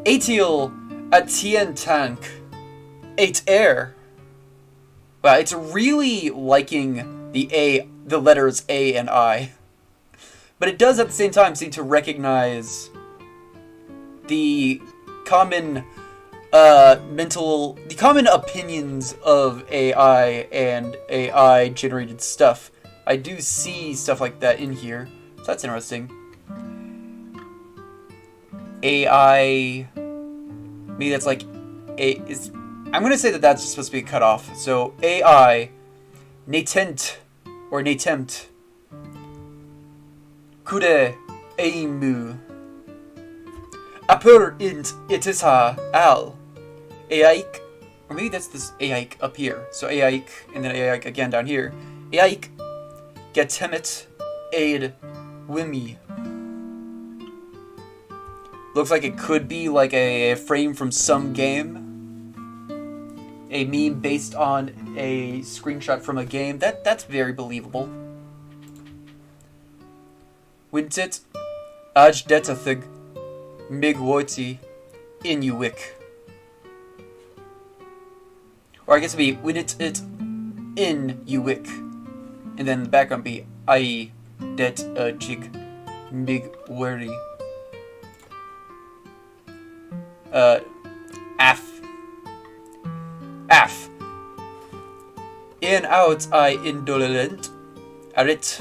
S1: Atil Atien Tank 8 Air. Wow, it's really liking the letters A and I. But it does at the same time seem to recognize the common common opinions of AI and AI generated stuff. I do see stuff like that in here, so that's interesting. AI, maybe that's like I'm gonna say that that's just supposed to be cut off. So AI, natent or natempt, kude eimu, apur int itisa al, aik, or maybe that's this aik up here. So aik and then aik again down here. Aik getemet aid wimi. Looks like it could be like a frame from some game. A meme based on a screenshot from a game. That's very believable. Wintit aj detathig migwoti inuik. Or I guess it'd be winit it in uik. And then the background be I det jig migweri. Af. In out I indolent. Arit.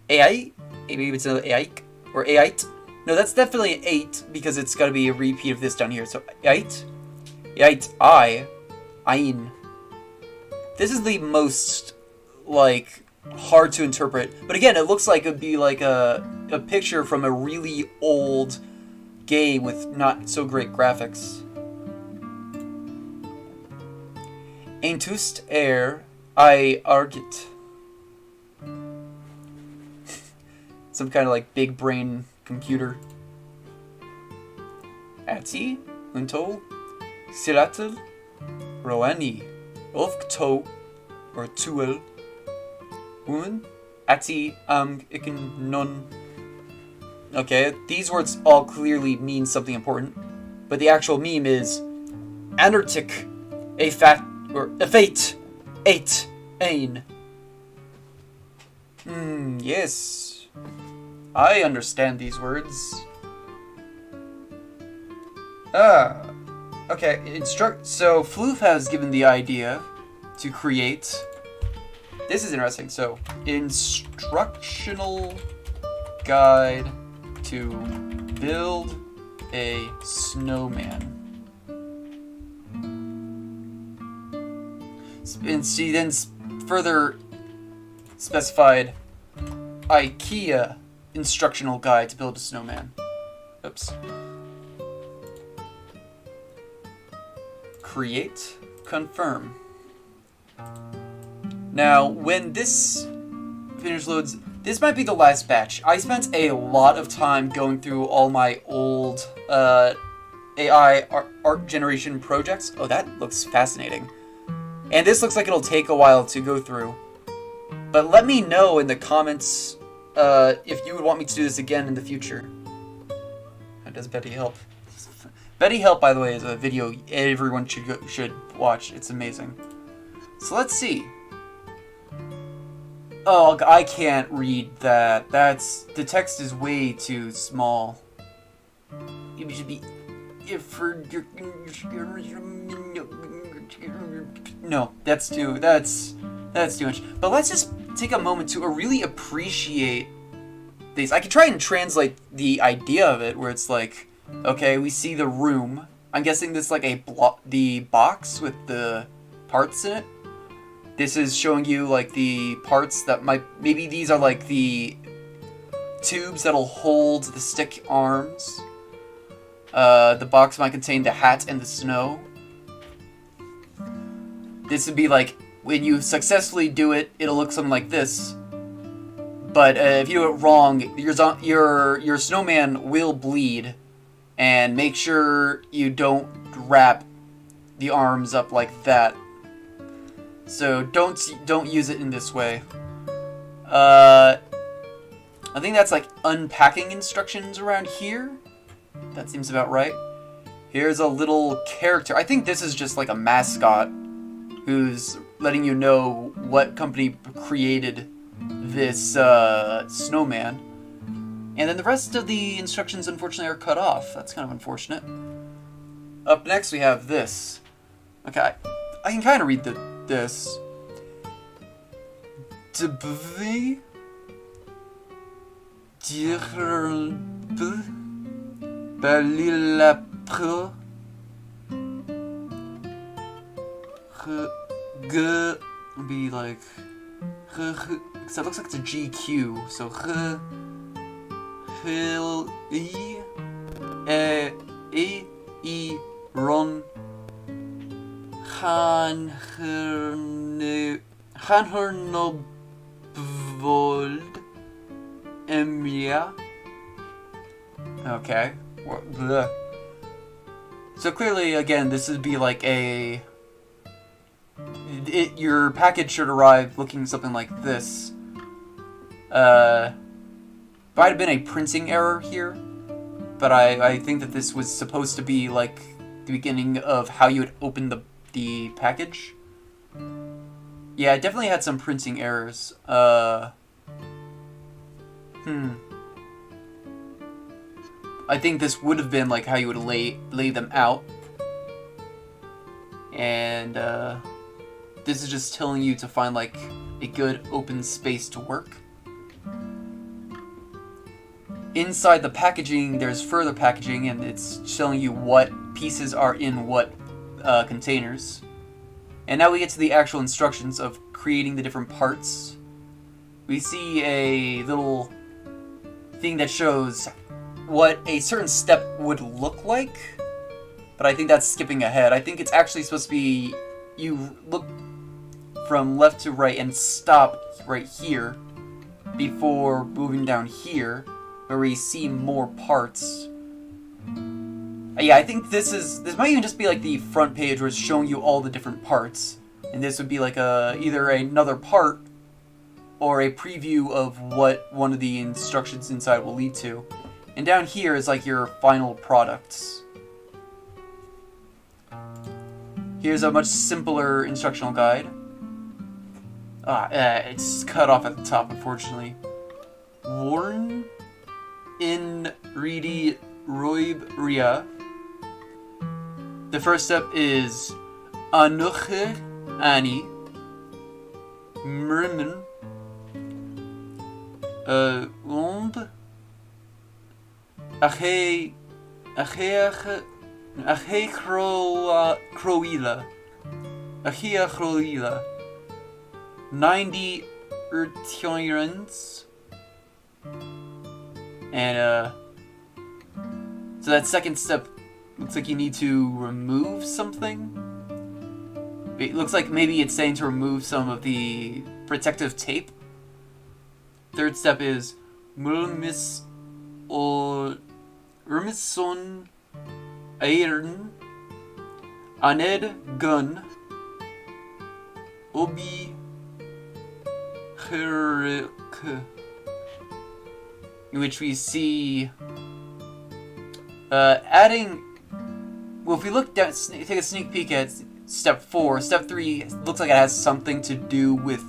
S1: AI? Maybe it's another AIK? Or AIT? No, that's definitely an 8 because it's got to be a repeat of this down here. So AIT? AIT I. Ain. This is the most, like, hard to interpret. But again, it looks like it would be like a picture from a really old game with not so great graphics. Eintust air I argit. Some kind of like big brain computer. Ati, Unto, Silatel, Roani, Ulfkto, or Tuel, Woman, Ati, Ikin non. Okay, these words all clearly mean something important, but the actual meme is Anertic, a fat Or fate. Eight. Ain. Yes. I understand these words. Okay, so Floof has given the idea to create... This is interesting. So, instructional guide to build a snowman. And she then further specified IKEA instructional guide to build a snowman. Oops. Create, confirm. Now, when this finish loads, this might be the last batch. I spent a lot of time going through all my old AI art generation projects. Oh, that looks fascinating. And this looks like it'll take a while to go through. But let me know in the comments if you would want me to do this again in the future. How does Betty help? Betty Help, by the way, is a video everyone should watch. It's amazing. So let's see. Oh, I can't read that. The text is way too small. It should be no, that's too much. But let's just take a moment to really appreciate these. I could try and translate the idea of it, where it's like, okay, we see the room. I'm guessing this is like the box with the parts in it. This is showing you like the parts that maybe these are like the tubes that'll hold the stick arms. The box might contain the hat and the snow. This would be like, when you successfully do it, it'll look something like this. But if you do it wrong, your snowman will bleed. And make sure you don't wrap the arms up like that. So don't use it in this way. I think that's like unpacking instructions around here. That seems about right. Here's a little character. I think this is just like a mascot who's letting you know what company created this snowman. And then the rest of the instructions, unfortunately, are cut off. That's kind of unfortunate. Up next, we have this. Okay, I can kind of read this. Debvi dirb balilapre g be like because that looks like it's a GQ. So Ron Hanhernobvold Emia. Okay. So clearly, again, this would be like your package should arrive looking something like this. Might have been a printing error here, but I think that this was supposed to be like the beginning of how you would open the package. Yeah, it definitely had some printing errors. I think this would have been like how you would lay them out. And this is just telling you to find like a good open space to work. Inside the packaging, there's further packaging, and it's showing you what pieces are in what containers. And now we get to the actual instructions of creating the different parts. We see a little thing that shows what a certain step would look like, but I think that's skipping ahead. I think it's actually supposed to be you look from left to right and stop right here before moving down here, where we see more parts. Yeah, I think this might even just be like the front page where it's showing you all the different parts, and this would be like either another part or a preview of what one of the instructions inside will lead to. And down here is like your final products. Here's a much simpler instructional guide. It's cut off at the top, unfortunately. Warn in Reedy Roib Ria. The first step is Anuche Ani Mrimen Und Ache Croila 90 Urtiorans. And so that second step looks like you need to remove something. It looks like maybe it's saying to remove some of the protective tape. Third step is Murmis or Rumison Eiren Aned Gun Obi Herk, in which we see adding. Well, if we look down, take a sneak peek at step 4. Step 3 looks like it has something to do with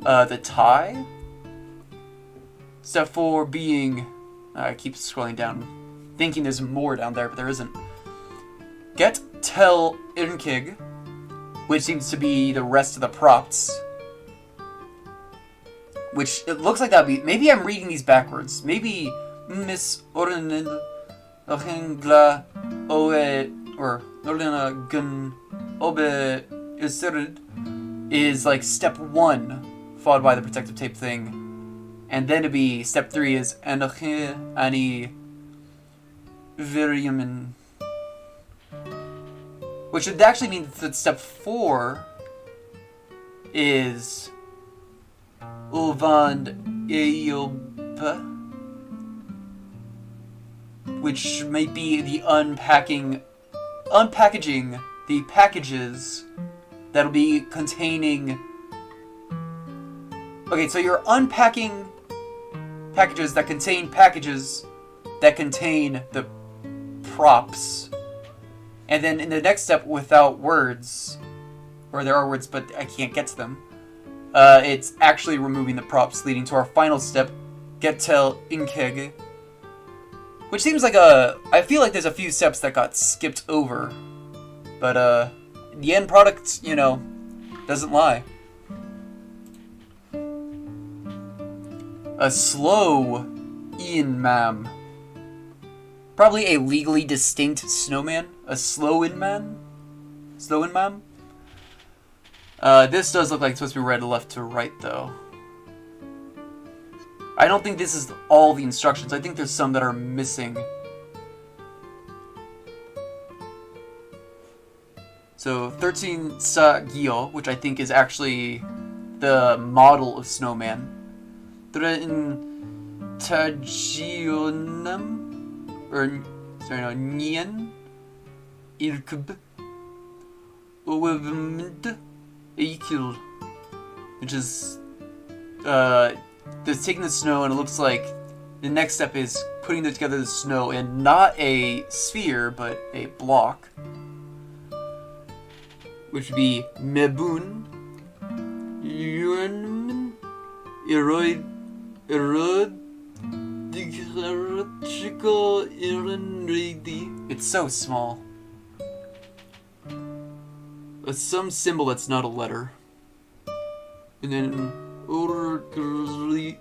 S1: the tie. Step 4 being, I keep scrolling down, thinking there's more down there, but there isn't. Get Tel Irnkig, which seems to be the rest of the props. Which it looks like that'd be. Maybe I'm reading these backwards. Maybe Miss Ornil Ohengla Oe or Orlina Gun Obe Isirid is like step 1, followed by the protective tape thing. And then to be step 3 is Anoche Ani Viriamin. Which would actually mean that step 4 is Ulvand Eopa, which might be the unpackaging the packages that'll be containing. Okay, so you're unpacking packages that contain the props, and then in the next step, without words, or there are words but I can't get to them, it's actually removing the props, leading to our final step, Getel Inkeg, which seems like I feel like there's a few steps that got skipped over, but the end product, you know, doesn't lie. A slow Ian Mam. Probably a legally distinct snowman. A Slow-in Man? Slow-in Mam? This does look like it's supposed to be read left to right, though. I don't think this is all the instructions. I think there's some that are missing. So, 13 Sa Gyo, which I think is actually the model of snowman. In Tajionam, or sorry, no, Nien Irkub Owevmd Eikil, which is they're taking the snow, and it looks like the next step is putting together the snow in not a sphere but a block, which would be Mebun Yunman Eroid It's so small. Some symbol that's not a letter. And then Orgloiven.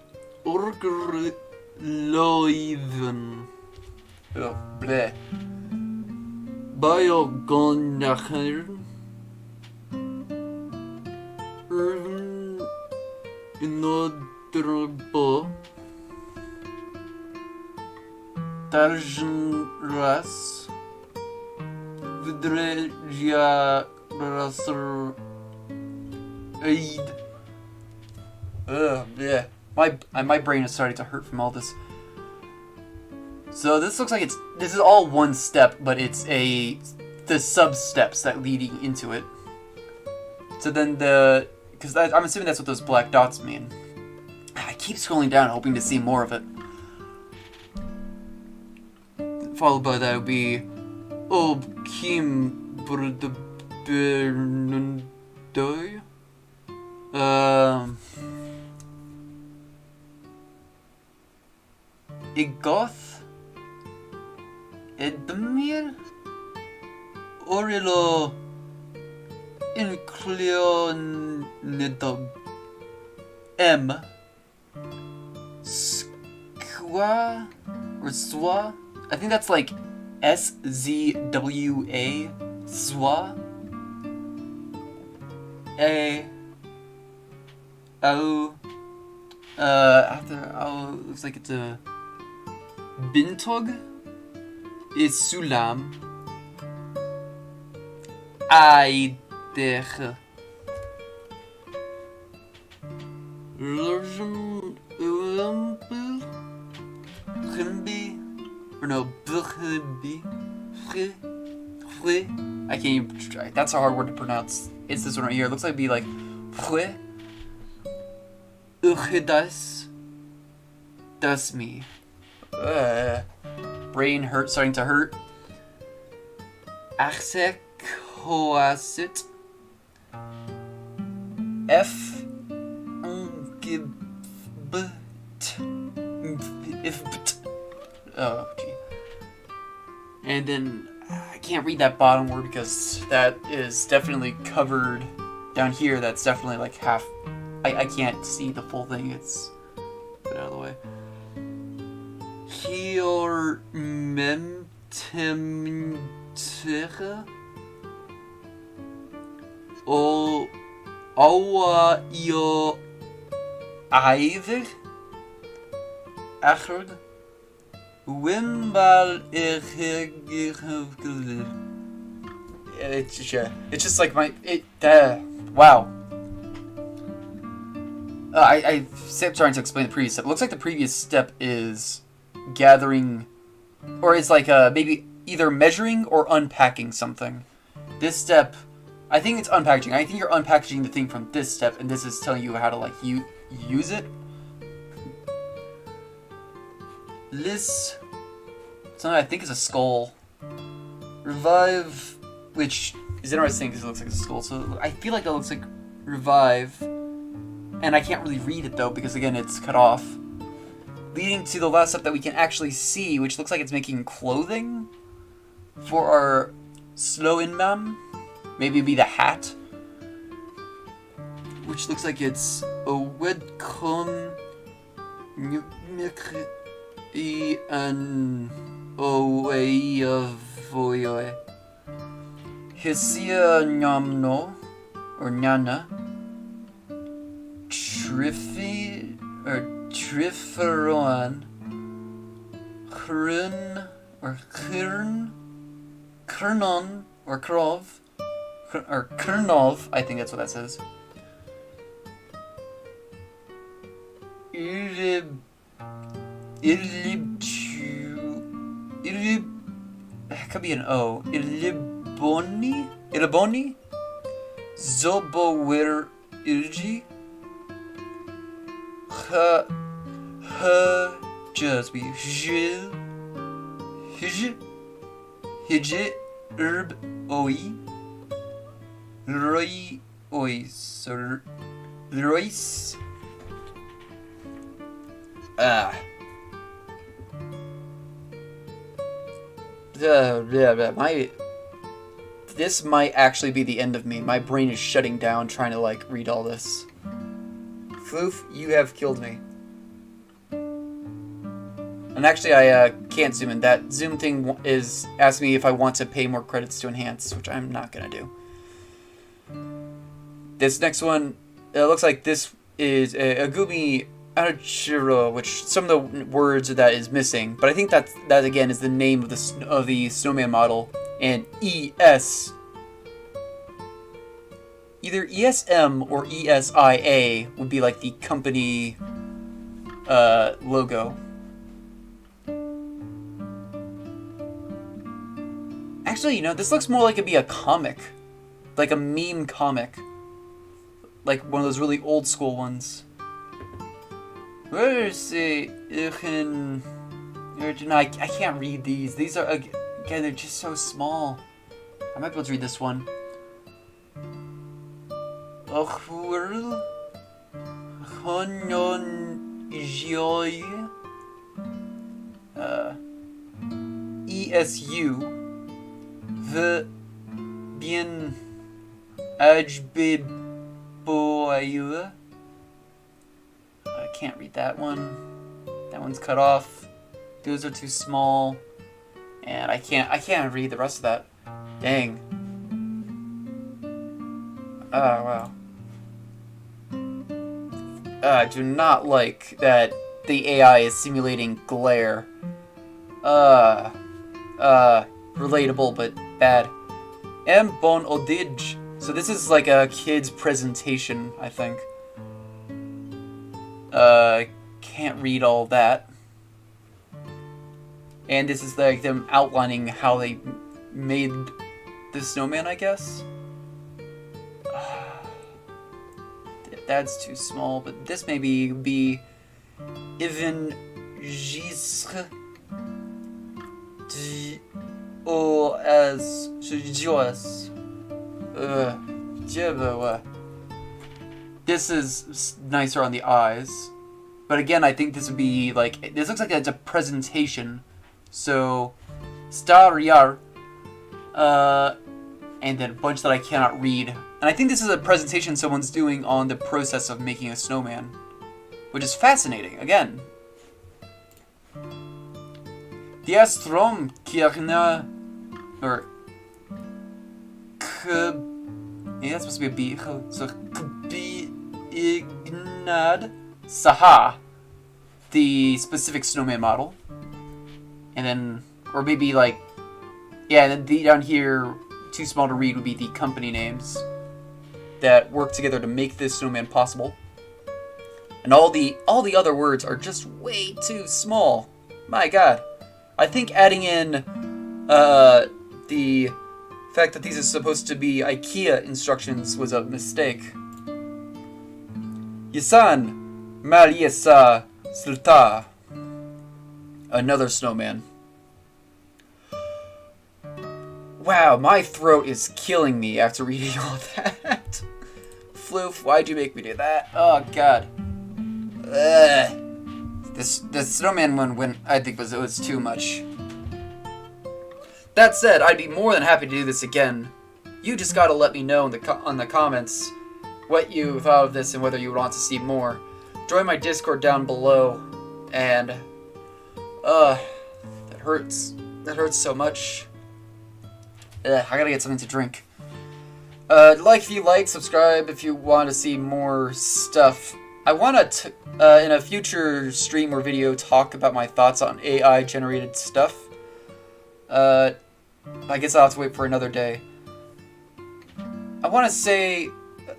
S1: Oh, bleh. Biogonacher. Irvin Inodrbo. Tarjan Vidreja Rasur Aid. Yeah. My brain is starting to hurt from all this. So this looks like this is all one step, but it's the sub steps that leading into it. So then because I'm assuming that's what those black dots mean. I keep scrolling down hoping to see more of it. Followed by that would be Ob Kim Bernardo. Igoth. Edmir. Orilo. Incleonidog. M. Squa or Swa. I think that's like SZWA. Swa. A. O. After O, looks like it's a Bintog. Is Sulam. Aider. Or no, I can't even try. That's a hard word to pronounce. It's this one right here. It looks like it'd be like das me. Brain hurt, starting to hurt. Achsek hoasit. F. Oh, gee. And then I can't read that bottom word because that is definitely covered down here. That's definitely like half. I can't see the full thing. It's put it out of the way. Hier memtemtere. O aua io eiver. Acherd. Wimbal it's just like my wow. I'm trying to explain the previous step. It looks like the previous step is gathering, or it's like maybe either measuring or unpacking something. This step, I think it's unpackaging. I think you're unpackaging the thing from this step, and this is telling you how to like use it. This, something I think is a skull. Revive, which is interesting because it looks like a skull. So I feel like that looks like revive. And I can't really read it though because again it's cut off. Leading to the last step that we can actually see, which looks like it's making clothing for our slow inman. Maybe it'd be the hat. Which looks like it's a wedcom an away of voyoe. Hisia nyamno or nyana. Triffy or Trifferon. Krun or Kern. Kernon or Krov. Or Kernov, I think that's what that says. That could be an O. Iliboni? Zobowir Ilgi? Just be Hijit Herb Oi Roy Ois or Royce. This might actually be the end of me. My brain is shutting down trying to like read all this. Floof, you have killed me. And actually I can't zoom in. That zoom thing is asking me if I want to pay more credits to enhance, which I'm not gonna do. This next one, it looks like this is a Gumi Arachiro, which some of the words of that is missing, but I think that again is the name of the snowman model, and ES, either ESM or ESIA would be like the company logo. Actually, you know, this looks more like it'd be a comic, like a meme comic, like one of those really old school ones. Where is the I can't read these. These are again, they're just so small. I might be able to read this one. Achwyrl. Honon joy. ESU. The bien ajbiboyua. I can't read that one. That one's cut off. Those are too small. And I can't read the rest of that. Dang. Oh, wow. I do not like that the AI is simulating glare. Relatable, but bad. M bon odij. So this is like a kid's presentation, I think. Can't read all that. And this is like them outlining how they made the snowman, I guess. That's too small, but this maybe be even gisre o as joas. This is nicer on the eyes, but again, I think this would be like, this looks like it's a presentation. So, star yar, and then a bunch that I cannot read. And I think this is a presentation someone's doing on the process of making a snowman, which is fascinating. Again, the Astrom Kirna, or yeah, that's supposed to be a B. So Ignad Saha, the specific snowman model, and then, or maybe like, yeah, and then the down here, too small to read, would be the company names that work together to make this snowman possible. And all the other words are just way too small. My God, I think adding in the fact that these are supposed to be IKEA instructions was a mistake. Yasan Maliesa Slta. Another snowman. Wow, my throat is killing me after reading all that. Floof, why'd you make me do that? Oh God. Ugh. The snowman one I think it was too much. That said, I'd be more than happy to do this again. You just gotta let me know in the comments what you thought of this and whether you want to see more. Join my Discord down below, and that hurts. That hurts so much. Ugh, I gotta get something to drink. Like if you like, subscribe if you want to see more stuff. I want to, in a future stream or video, talk about my thoughts on AI-generated stuff. I guess I'll have to wait for another day. I want to say,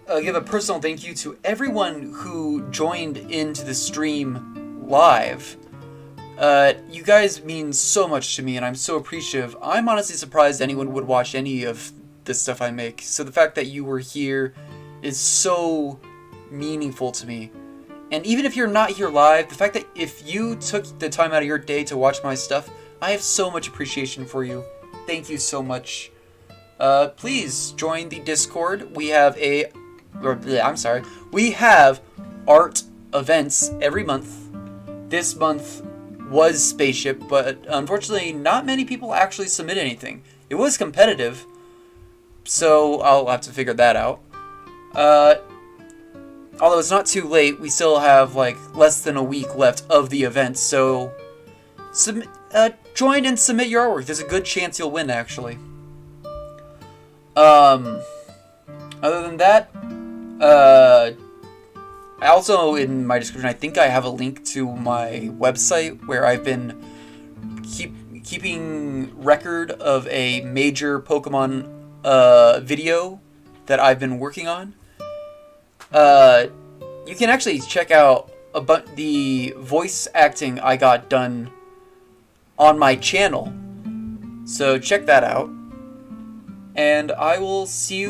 S1: give a personal thank you to everyone who joined into the stream live. You guys mean so much to me, and I'm so appreciative. I'm honestly surprised anyone would watch any of the stuff I make. So the fact that you were here is so meaningful to me. And even if you're not here live, the fact that if you took the time out of your day to watch my stuff, I have so much appreciation for you. Thank you so much. Please join the Discord. We have we have art events every month. This month was Spaceship, but unfortunately not many people actually submit anything. It was competitive, so I'll have to figure that out. Although it's not too late, we still have like less than a week left of the event, so join and submit your artwork. There's a good chance you'll win, actually. Other than that, also in my description, I think I have a link to my website where I've been keeping record of a major Pokemon video that I've been working on. You can actually check out the voice acting I got done on my channel. So check that out. And I will see you